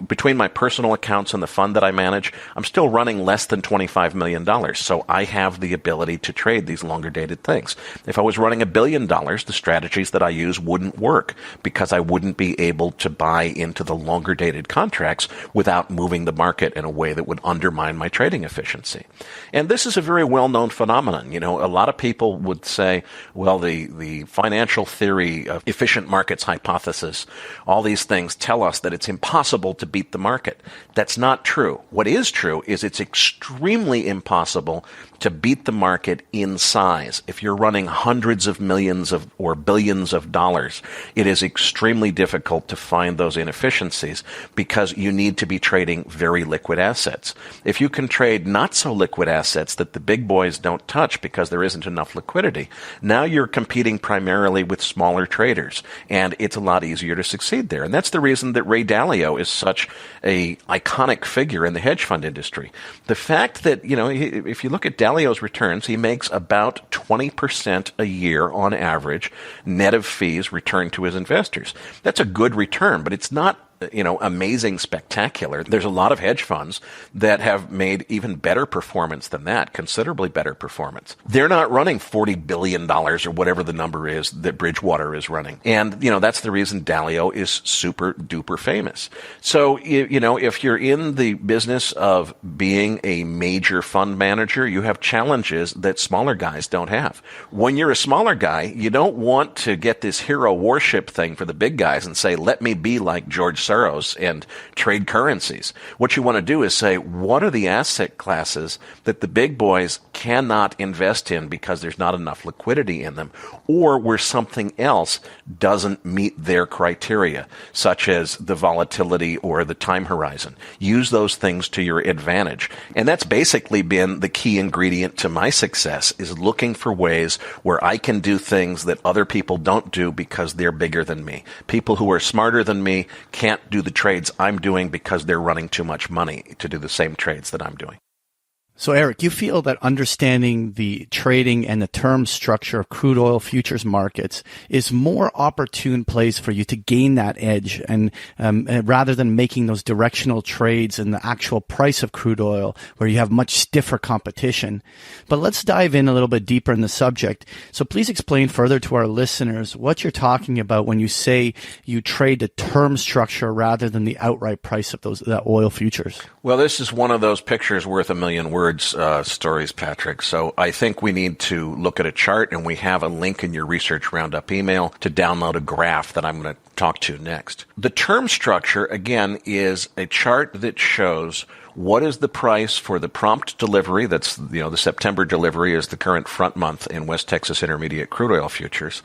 [SPEAKER 2] between my personal accounts and the fund that I manage, I'm still running less than $25 million. So I have the ability to trade these longer dated things. If I was running $1 billion, the strategies that I use wouldn't work because I wouldn't be able to buy into the longer dated contracts without moving the market in a way that would undermine my trading efficiency. And this is a very well-known phenomenon. You know, a lot of people would say, well, the financial theory of efficient markets hypothesis, all these things tell us that it's impossible to beat the market. That's not true. What is true is it's extremely impossible to beat the market in size. If you're running hundreds of millions of or billions of dollars, it is extremely difficult to find those inefficiencies because you need to be trading very liquid assets. If you can trade not so liquid assets that the big boys don't touch because there isn't enough liquidity, now you're competing primarily with smaller traders, and it's a lot easier to succeed there. And that's the reason that Ray Dalio is such a iconic figure in the hedge fund industry. The fact that, you know, if you look at Dalio's returns, he makes about 20% a year on average net of fees returned to his investors. That's a good return, but it's not amazing, spectacular. There's a lot of hedge funds that have made even better performance than that, considerably better performance. They're not running $40 billion or whatever the number is that Bridgewater is running. And, that's the reason Dalio is super duper famous. So, if you're in the business of being a major fund manager, you have challenges that smaller guys don't have. When you're a smaller guy, you don't want to get this hero worship thing for the big guys and say, let me be like George Soros and trade currencies. What you want to do is say, what are the asset classes that the big boys cannot invest in because there's not enough liquidity in them, or where something else doesn't meet their criteria, such as the volatility or the time horizon. Use those things to your advantage. And that's basically been the key ingredient to my success, is looking for ways where I can do things that other people don't do because they're bigger than me. People who are smarter than me can't do the trades I'm doing because they're running too much money to do the same trades that I'm doing.
[SPEAKER 3] So, Erik, you feel that understanding the trading and the term structure of crude oil futures markets is more opportune place for you to gain that edge, and rather than making those directional trades in the actual price of crude oil, where you have much stiffer competition. But let's dive in a little bit deeper in the subject. So please explain further to our listeners what you're talking about when you say you trade the term structure rather than the outright price of the oil futures.
[SPEAKER 2] Well, this is one of those pictures worth a million words stories, Patrick. So I think we need to look at a chart, and we have a link in your Research Roundup email to download a graph that I'm going to talk to next. The term structure, again, is a chart that shows what is the price for the prompt delivery. That's, the September delivery is the current front month in West Texas Intermediate crude oil futures.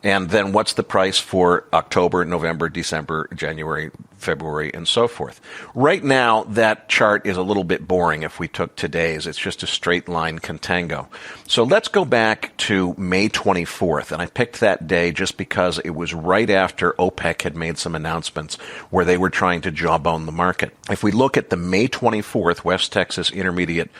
[SPEAKER 2] And then what's the price for October, November, December, January, February, and so forth. Right now, that chart is a little bit boring if we took today's. It's just a straight line contango. So let's go back to May 24th. And I picked that day just because it was right after OPEC had made some announcements where they were trying to jawbone the market. If we look at the May 24th West Texas Intermediate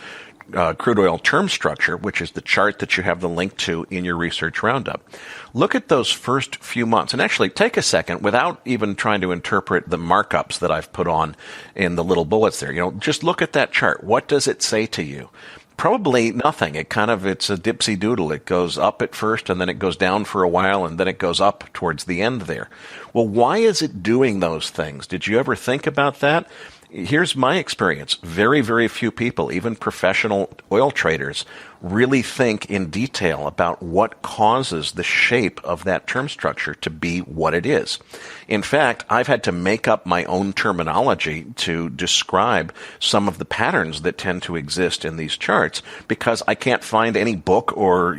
[SPEAKER 2] crude oil term structure, which is the chart that you have the link to in your Research Roundup, look at those first few months. And actually take a second, without even trying to interpret the markups that I've put on in the little bullets there. Just look at that chart. What does it say to you? Probably nothing. It's a dipsy doodle. It goes up at first, and then it goes down for a while, and then it goes up towards the end there. Well, why is it doing those things? Did you ever think about that? Here's my experience. Very, very few people, even professional oil traders, really think in detail about what causes the shape of that term structure to be what it is. In fact, I've had to make up my own terminology to describe some of the patterns that tend to exist in these charts because I can't find any book or,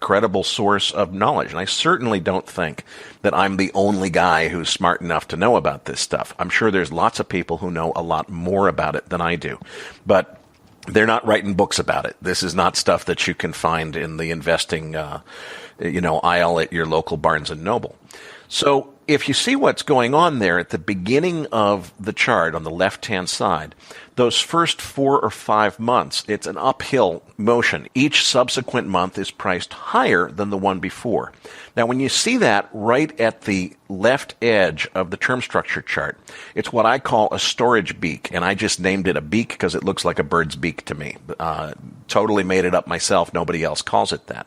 [SPEAKER 2] credible source of knowledge. And I certainly don't think that I'm the only guy who's smart enough to know about this stuff. I'm sure there's lots of people who know a lot more about it than I do. But they're not writing books about it. This is not stuff that you can find in the investing, aisle at your local Barnes and Noble. So if you see what's going on there at the beginning of the chart on the left-hand side, those first 4 or 5 months, it's an uphill motion. Each subsequent month is priced higher than the one before. Now, when you see that right at the left edge of the term structure chart, it's what I call a storage beak, and I just named it a beak because it looks like a bird's beak to me. Totally made it up myself. Nobody else calls it that.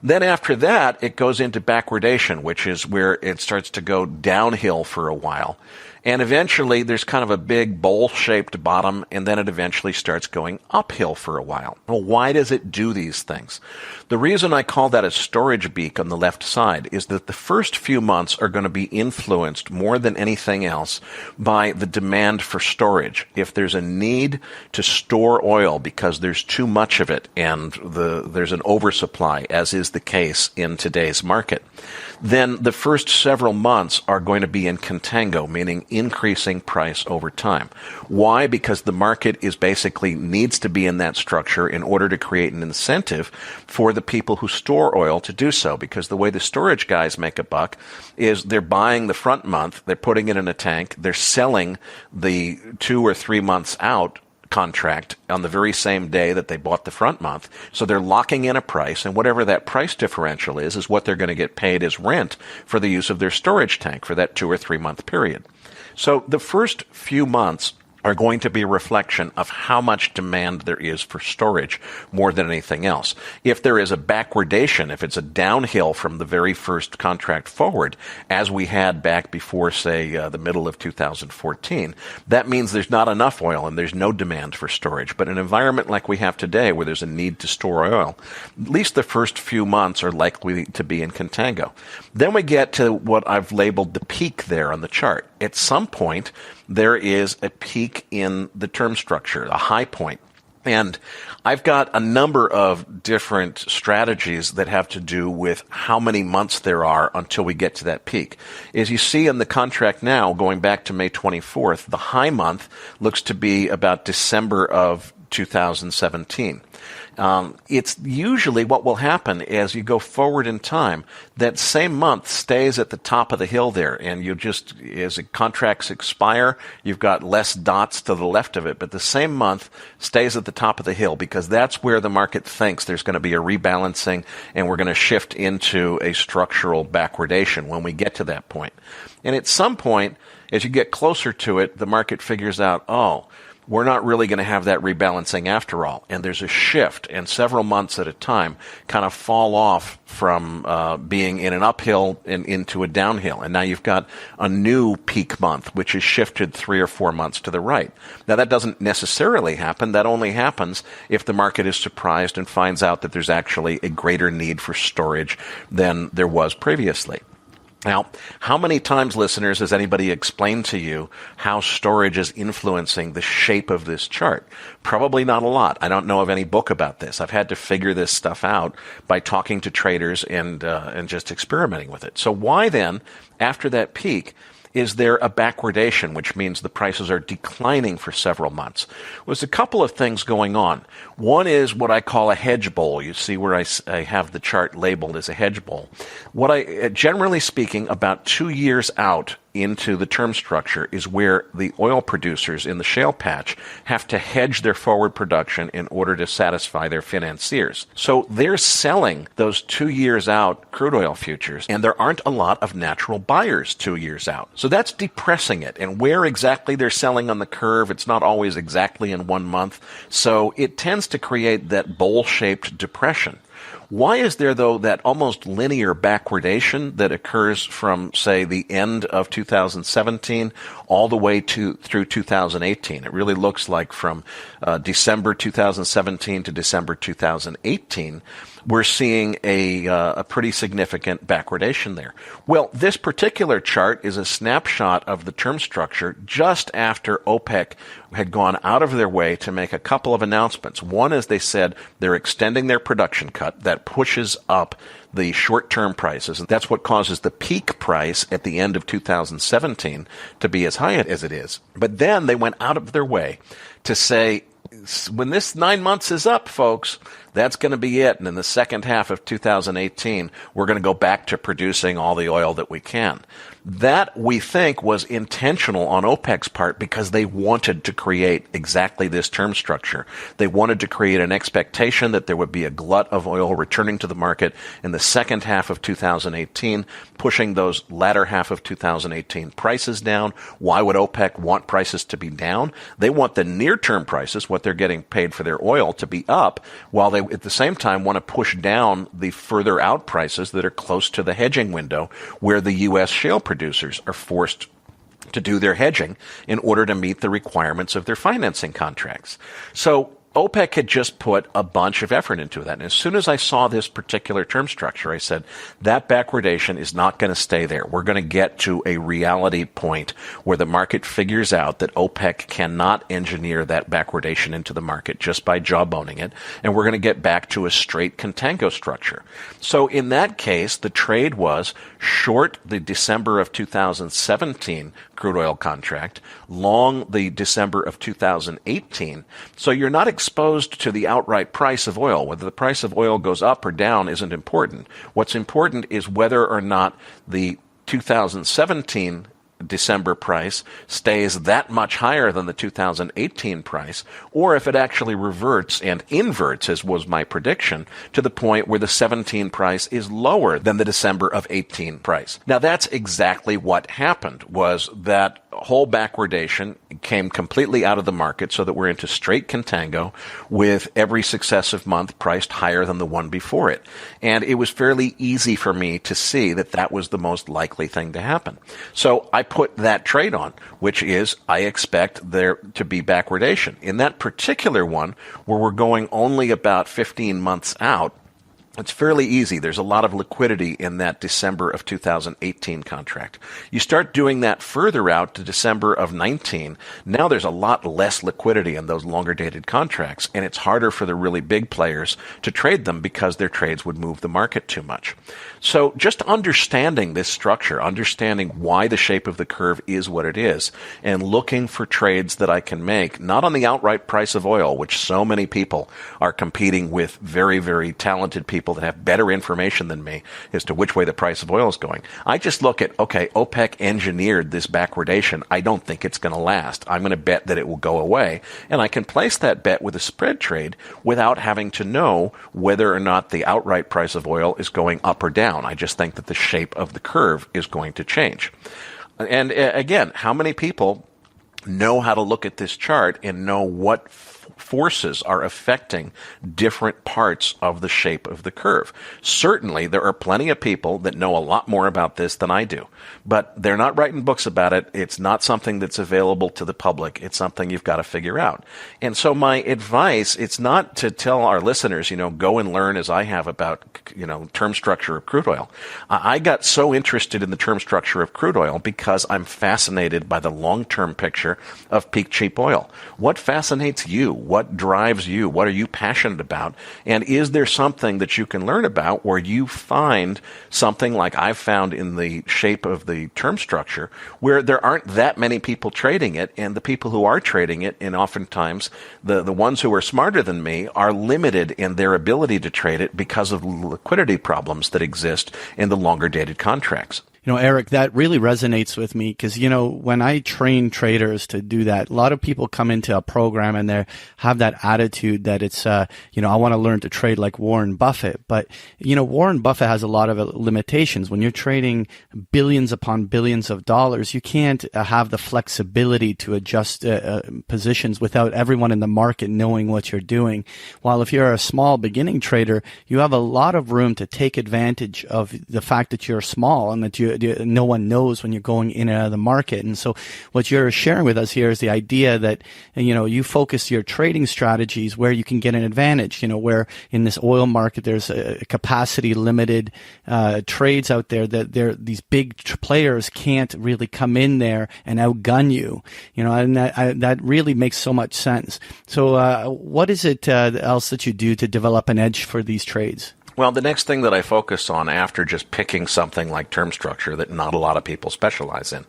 [SPEAKER 2] Then after that, it goes into backwardation, which is where it starts to go downhill for a while. And eventually, there's kind of a big bowl-shaped bottom, and then it eventually starts going uphill for a while. Well, why does it do these things? The reason I call that a storage beak on the left side is that the first few months are going to be influenced more than anything else by the demand for storage. If there's a need to store oil because there's too much of it and there's an oversupply, as is the case in today's market, then the first several months are going to be in contango, meaning increasing price over time. Why? Because the market is basically needs to be in that structure in order to create an incentive for the people who store oil to do so, because the way the storage guys make a buck is they're buying the front month, they're putting it in a tank, they're selling the 2 or 3 months out contract on the very same day that they bought the front month. So they're locking in a price, and whatever that price differential is what they're going to get paid as rent for the use of their storage tank for that 2 or 3 month period. So the first few months are going to be a reflection of how much demand there is for storage more than anything else. If there is a backwardation, if it's a downhill from the very first contract forward, as we had back before, say, the middle of 2014, that means there's not enough oil and there's no demand for storage. But in an environment like we have today, where there's a need to store oil, at least the first few months are likely to be in contango. Then we get to what I've labeled the peak there on the chart. At some point, there is a peak in the term structure, a high point. And I've got a number of different strategies that have to do with how many months there are until we get to that peak. As you see in the contract now, going back to May 24th, the high month looks to be about December of 2017. It's usually what will happen as you go forward in time. That same month stays at the top of the hill there, and you just, as the contracts expire, you've got less dots to the left of it, but the same month stays at the top of the hill because that's where the market thinks there's going to be a rebalancing and we're going to shift into a structural backwardation when we get to that point. And at some point, as you get closer to it, the market figures out, we're not really going to have that rebalancing after all. And there's a shift, and several months at a time kind of fall off from being in an uphill and into a downhill. And now you've got a new peak month, which is shifted 3 or 4 months to the right. Now, that doesn't necessarily happen. That only happens if the market is surprised and finds out that there's actually a greater need for storage than there was previously. Now, how many times, listeners, has anybody explained to you how storage is influencing the shape of this chart? Probably not a lot. I don't know of any book about this. I've had to figure this stuff out by talking to traders and just experimenting with it. So why then, after that peak, is there a backwardation, which means the prices are declining for several months? Well, there's a couple of things going on. One is what I call a hedge bowl. You see where I have the chart labeled as a hedge bowl. Generally speaking, about 2 years out into the term structure is where the oil producers in the shale patch have to hedge their forward production in order to satisfy their financiers. So they're selling those 2 years out crude oil futures, and there aren't a lot of natural buyers 2 years out. So that's depressing it. And where exactly they're selling on the curve, it's not always exactly in 1 month. So it tends to create that bowl-shaped depression. Why is there, though, that almost linear backwardation that occurs from, say, the end of 2017 all the way through 2018? It really looks like from December 2017 to December 2018, we're seeing a pretty significant backwardation there. Well, this particular chart is a snapshot of the term structure just after OPEC had gone out of their way to make a couple of announcements. One is they said they're extending their production cut. That pushes up the short-term prices. And that's what causes the peak price at the end of 2017 to be as high as it is. But then they went out of their way to say, when this 9 months is up, folks, that's going to be it. And in the second half of 2018, we're going to go back to producing all the oil that we can. That, we think, was intentional on OPEC's part because they wanted to create exactly this term structure. They wanted to create an expectation that there would be a glut of oil returning to the market in the second half of 2018, pushing those latter half of 2018 prices down. Why would OPEC want prices to be down? They want the near-term prices, what they're getting paid for their oil, to be up, while they at the same time want to push down the further out prices that are close to the hedging window where the U.S. shale producers are forced to do their hedging in order to meet the requirements of their financing contracts. So OPEC had just put a bunch of effort into that. And as soon as I saw this particular term structure, I said, that backwardation is not going to stay there. We're going to get to a reality point where the market figures out that OPEC cannot engineer that backwardation into the market just by jawboning it. And we're going to get back to a straight contango structure. So in that case, the trade was short the December of 2017 crude oil contract, long the December of 2018. So you're not exposed to the outright price of oil. Whether the price of oil goes up or down isn't important. What's important is whether or not the 2017 December price stays that much higher than the 2018 price, or if it actually reverts and inverts, as was my prediction, to the point where the 17 price is lower than the December of 18 price. Now, that's exactly what happened, was that whole backwardation came completely out of the market so that we're into straight contango with every successive month priced higher than the one before it. And it was fairly easy for me to see that that was the most likely thing to happen. So I put that trade on, which is I expect there to be backwardation. In that particular one, where we're going only about 15 months out, it's fairly easy. There's a lot of liquidity in that December of 2018 contract. You start doing that further out to December of 19, now there's a lot less liquidity in those longer dated contracts, and it's harder for the really big players to trade them because their trades would move the market too much. So just understanding this structure, understanding why the shape of the curve is what it is, and looking for trades that I can make, not on the outright price of oil, which so many people are competing with very, very talented people that have better information than me as to which way the price of oil is going. I just look at, okay, OPEC engineered this backwardation. I don't think it's going to last. I'm going to bet that it will go away. And I can place that bet with a spread trade without having to know whether or not the outright price of oil is going up or down. I just think that the shape of the curve is going to change. And again, how many people know how to look at this chart and know what forces are affecting different parts of the shape of the curve? Certainly, there are plenty of people that know a lot more about this than I do, but they're not writing books about it. It's not something that's available to the public. It's something you've got to figure out. And so my advice, it's not to tell our listeners, go and learn as I have about, term structure of crude oil. I got so interested in the term structure of crude oil because I'm fascinated by the long-term picture of peak cheap oil. What fascinates you? What drives you? What are you passionate about? And is there something that you can learn about where you find something like I've found in the shape of the term structure where there aren't that many people trading it, and the people who are trading it, and oftentimes the ones who are smarter than me, are limited in their ability to trade it because of liquidity problems that exist in the longer dated contracts.
[SPEAKER 3] Erik, that really resonates with me because, when I train traders to do that, a lot of people come into a program and they have that attitude that it's, I want to learn to trade like Warren Buffett. But, Warren Buffett has a lot of limitations. When you're trading billions upon billions of dollars, you can't have the flexibility to adjust positions without everyone in the market knowing what you're doing. While if you're a small beginning trader, you have a lot of room to take advantage of the fact that you're small and that no one knows when you're going in and out of the market. And so what you're sharing with us here is the idea that, you focus your trading strategies where you can get an advantage, where in this oil market, there's a capacity limited, trades out there that these big players can't really come in there and outgun you, and that really makes so much sense. So, what is it else that you do to develop an edge for these trades?
[SPEAKER 2] Well, the next thing that I focus on after just picking something like term structure that not a lot of people specialize in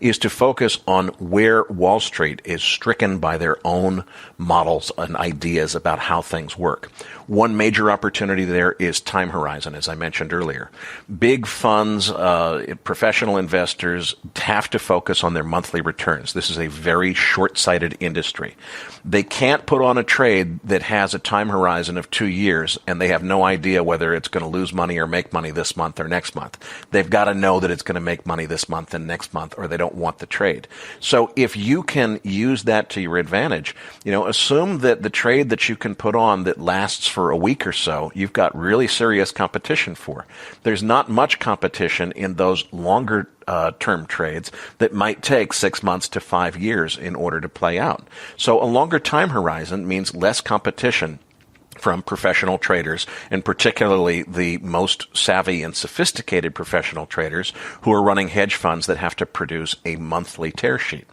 [SPEAKER 2] is to focus on where Wall Street is stricken by their own models and ideas about how things work. One major opportunity there is time horizon, as I mentioned earlier. Big funds, professional investors have to focus on their monthly returns. This is a very short-sighted industry. They can't put on a trade that has a time horizon of 2 years and they have no idea whether it's going to lose money or make money this month or next month. They've got to know that it's going to make money this month and next month, or they don't want the trade. So if you can use that to your advantage, assume that the trade that you can put on that lasts for a week or so, you've got really serious competition for. There's not much competition in those longer term trades that might take 6 months to 5 years in order to play out. So a longer time horizon means less competition from professional traders, and particularly the most savvy and sophisticated professional traders who are running hedge funds that have to produce a monthly tear sheet.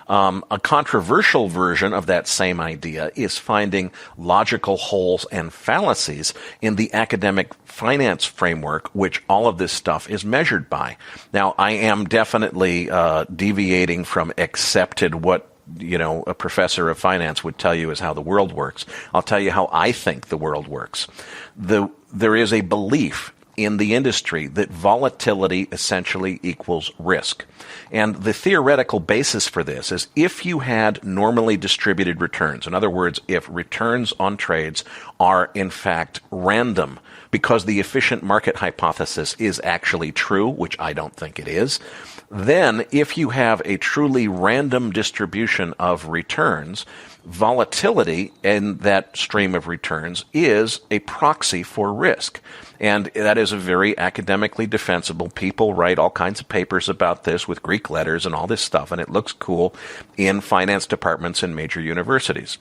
[SPEAKER 2] A controversial version of that same idea is finding logical holes and fallacies in the academic finance framework, which all of this stuff is measured by. Now, I am definitely deviating from accepted what a professor of finance would tell you is how the world works. I'll tell you how I think the world works. There is a belief in the industry that volatility essentially equals risk. And the theoretical basis for this is if you had normally distributed returns, in other words, if returns on trades are in fact random, because the efficient market hypothesis is actually true, which I don't think it is, then if you have a truly random distribution of returns, volatility in that stream of returns is a proxy for risk. And that is a very academically defensible. People write all kinds of papers about this with Greek letters and all this stuff, and it looks cool in finance departments in major universities.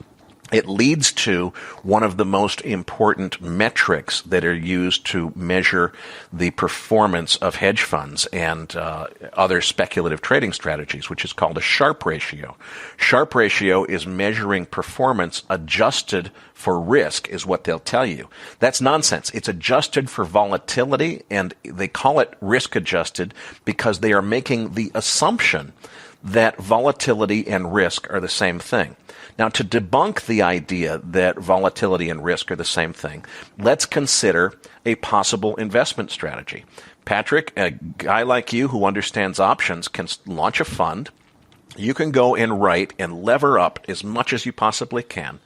[SPEAKER 2] It leads to one of the most important metrics that are used to measure the performance of hedge funds and other speculative trading strategies, which is called a Sharpe ratio. Sharpe ratio is measuring performance adjusted for risk, is what they'll tell you. That's nonsense. It's adjusted for volatility, and they call it risk adjusted because they are making the assumption that volatility and risk are the same thing. Now, to debunk the idea that volatility and risk are the same thing, let's consider a possible investment strategy. Patrick, a guy like you who understands options, can launch a fund. You can go and write and lever up as much as you possibly can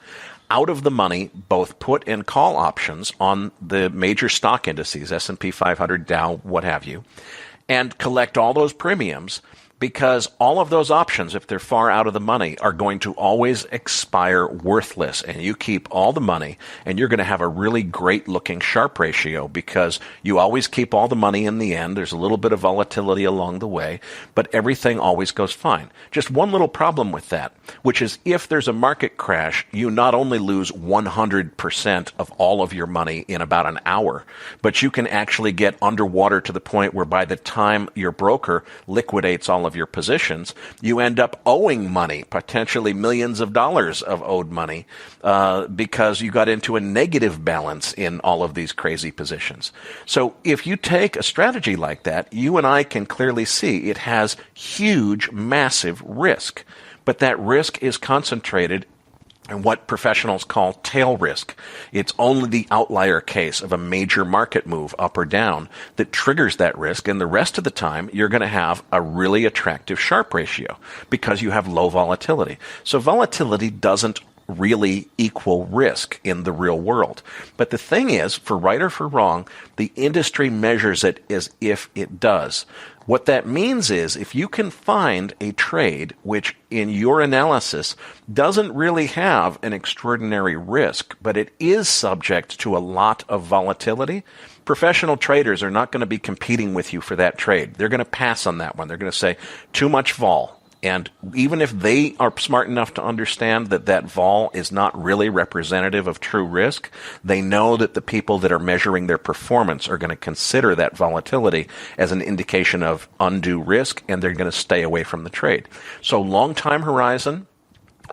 [SPEAKER 2] out of the money, both put and call options on the major stock indices, S&P 500, Dow, what have you, and collect all those premiums, because all of those options, if they're far out of the money, are going to always expire worthless. And you keep all the money, and you're going to have a really great-looking Sharpe ratio because you always keep all the money in the end. There's a little bit of volatility along the way, but everything always goes fine. Just one little problem with that, which is if there's a market crash, you not only lose 100% of all of your money in about an hour, but you can actually get underwater to the point where by the time your broker liquidates all of your positions, you end up owing money, potentially millions of dollars of owed money, because you got into a negative balance in all of these crazy positions. So if you take a strategy like that, you and I can clearly see it has huge, massive risk. But that risk is concentrated and what professionals call tail risk. It's only the outlier case of a major market move up or down that triggers that risk, and the rest of the time you're going to have a really attractive Sharpe ratio because you have low volatility. So volatility doesn't really equal risk in the real world. But the thing is, for right or for wrong, the industry measures it as if it does. What that means is if you can find a trade which in your analysis doesn't really have an extraordinary risk, but it is subject to a lot of volatility, professional traders are not going to be competing with you for that trade. They're going to pass on that one. They're going to say, too much vol. And even if they are smart enough to understand that that vol is not really representative of true risk, they know that the people that are measuring their performance are going to consider that volatility as an indication of undue risk, and they're going to stay away from the trade. So long time horizon,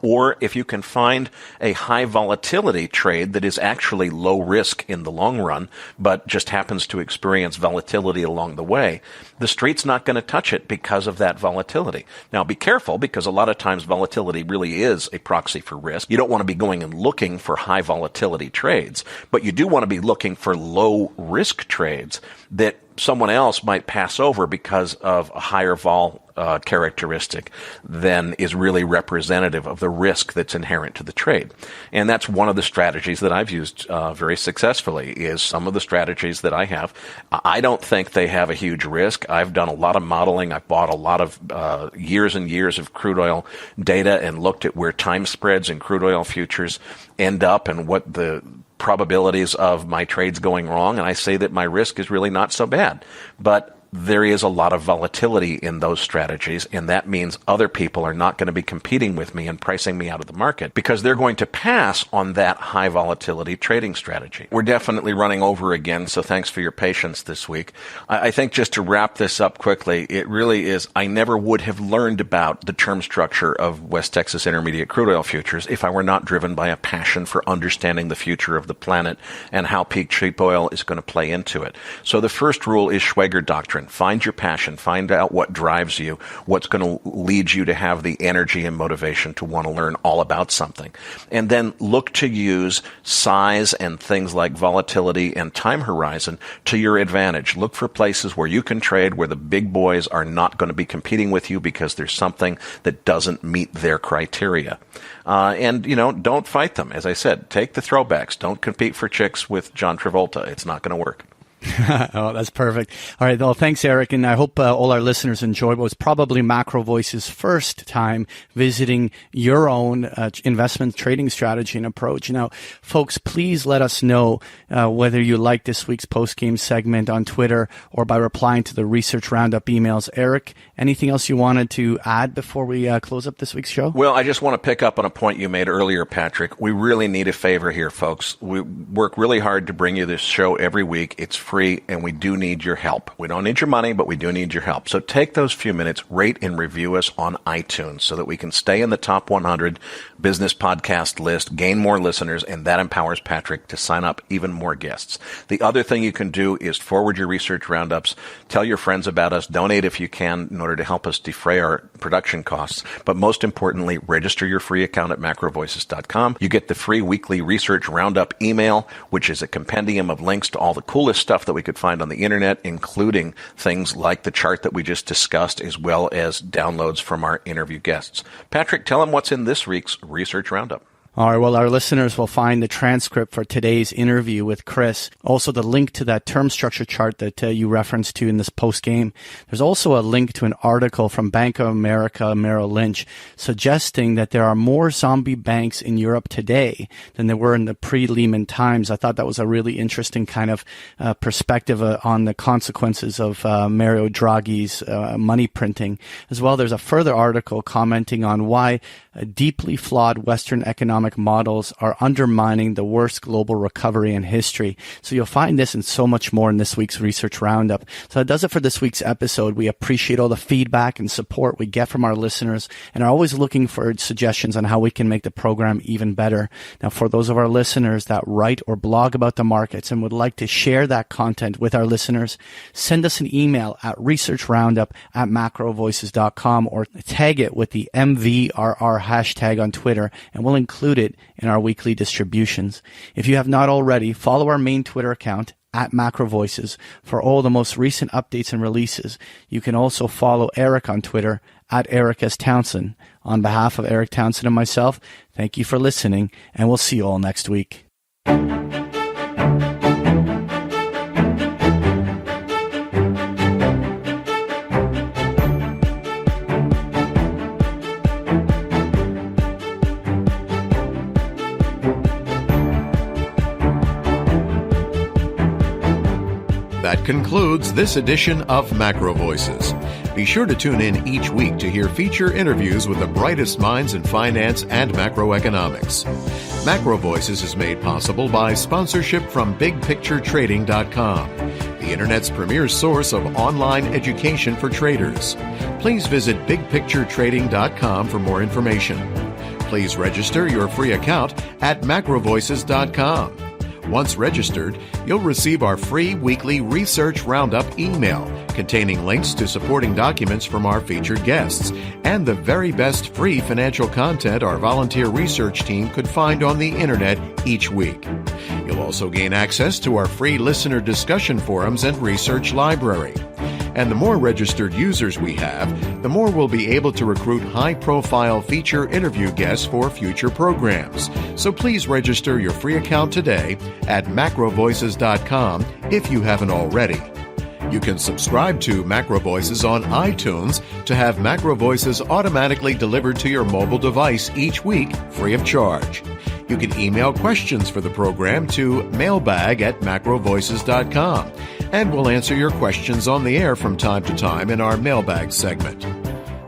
[SPEAKER 2] or if you can find a high volatility trade that is actually low risk in the long run, but just happens to experience volatility along the way, the street's not going to touch it because of that volatility. Now be careful, because a lot of times volatility really is a proxy for risk. You don't want to be going and looking for high volatility trades, but you do want to be looking for low risk trades that someone else might pass over because of a higher vol characteristic than is really representative of the risk that's inherent to the trade. And that's one of the strategies that I've used very successfully, is some of the strategies that I have. I don't think they have a huge risk. I've done a lot of modeling. I've bought a lot of years and years of crude oil data and looked at where time spreads in crude oil futures end up and what the probabilities of my trades going wrong, and I say that my risk is really not so bad. But there is a lot of volatility in those strategies, and that means other people are not going to be competing with me and pricing me out of the market because they're going to pass on that high volatility trading strategy. We're definitely running over again, so thanks for your patience this week. I think just to wrap this up quickly, it really is, I never would have learned about the term structure of West Texas Intermediate crude oil futures if I were not driven by a passion for understanding the future of the planet and how peak cheap oil is going to play into it. So the first rule is Schwager doctrine. learn. Find your passion. Find out what drives you, what's going to lead you to have the energy and motivation to want to learn all about something. And then look to use size and things like volatility and time horizon to your advantage. Look for places where you can trade where the big boys are not going to be competing with you because there's something that doesn't meet their criteria. And don't fight them. As I said, take the throwbacks. Don't compete for chicks with John Travolta. It's not going to work.
[SPEAKER 3] Oh, that's perfect. All right. Well, thanks, Erik. And I hope all our listeners enjoyed what was probably MacroVoices' first time visiting your own investment trading strategy and approach. Now, folks, please let us know whether you like this week's post-game segment on Twitter or by replying to the Research Roundup emails. Erik, anything else you wanted to add before we close up this week's show?
[SPEAKER 2] Well, I just want to pick up on a point you made earlier, Patrick. We really need a favor here, folks. We work really hard to bring you this show every week. It's free, and we do need your help. We don't need your money, but we do need your help. So take those few minutes, rate and review us on iTunes so that we can stay in the top 100 business podcast list, gain more listeners, and that empowers Patrick to sign up even more guests. The other thing you can do is forward your research roundups, tell your friends about us, donate if you can in order to help us defray our production costs. But most importantly, register your free account at MacroVoices.com. You get the free weekly research roundup email, which is a compendium of links to all the coolest stuff that we could find on the internet, including things like the chart that we just discussed, as well as downloads from our interview guests. Patrick, tell them what's in this week's Research Roundup.
[SPEAKER 3] All right. Well, our listeners will find the transcript for today's interview with Chris. Also, the link to that term structure chart that you referenced to in this post game. There's also a link to an article from Bank of America Merrill Lynch suggesting that there are more zombie banks in Europe today than there were in the pre-Lehman times. I thought that was a really interesting kind of perspective on the consequences of Mario Draghi's money printing. As well, there's a further article commenting on why deeply flawed Western economic models are undermining the worst global recovery in history. So you'll find this and so much more in this week's Research Roundup. So that does it for this week's episode. We appreciate all the feedback and support we get from our listeners and are always looking for suggestions on how we can make the program even better. Now, for those of our listeners that write or blog about the markets and would like to share that content with our listeners, send us an email at researchroundup@macrovoices.com or tag it with the MVRR hashtag on Twitter, and we'll include it in our weekly distributions. If you have not already, follow our main Twitter account at MacroVoices for all the most recent updates and releases. You can also follow Erik on Twitter at Erik S. Townsend. On behalf of Erik Townsend and myself, thank you for listening, and we'll see you all next week.
[SPEAKER 1] That concludes this edition of MacroVoices. Be sure to tune in each week to hear feature interviews with the brightest minds in finance and macroeconomics. MacroVoices is made possible by sponsorship from BigPictureTrading.com, the Internet's premier source of online education for traders. Please visit BigPictureTrading.com for more information. Please register your free account at MacroVoices.com. Once registered, you'll receive our free weekly Research Roundup email containing links to supporting documents from our featured guests and the very best free financial content our volunteer research team could find on the internet each week. You'll also gain access to our free listener discussion forums and research library. And the more registered users we have, the more we'll be able to recruit high-profile feature interview guests for future programs. So please register your free account today at macrovoices.com if you haven't already. You can subscribe to MacroVoices on iTunes to have MacroVoices automatically delivered to your mobile device each week free of charge. You can email questions for the program to mailbag@macrovoices.com, and we'll answer your questions on the air from time to time in our Mailbag segment.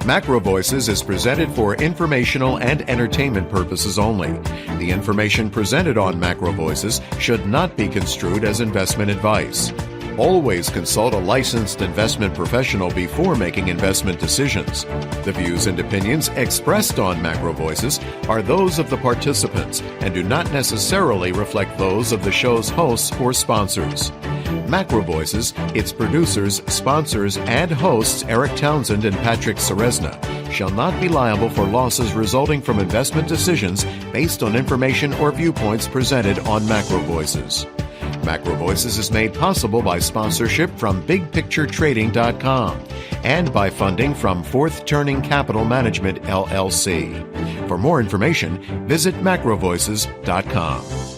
[SPEAKER 1] MacroVoices is presented for informational and entertainment purposes only. The information presented on MacroVoices should not be construed as investment advice. Always consult a licensed investment professional before making investment decisions. The views and opinions expressed on MacroVoices are those of the participants and do not necessarily reflect those of the show's hosts or sponsors. MacroVoices, its producers, sponsors, and hosts Erik Townsend and Patrick Ceresna shall not be liable for losses resulting from investment decisions based on information or viewpoints presented on MacroVoices. MacroVoices is made possible by sponsorship from BigPictureTrading.com and by funding from Fourth Turning Capital Management, LLC. For more information, visit MacroVoices.com.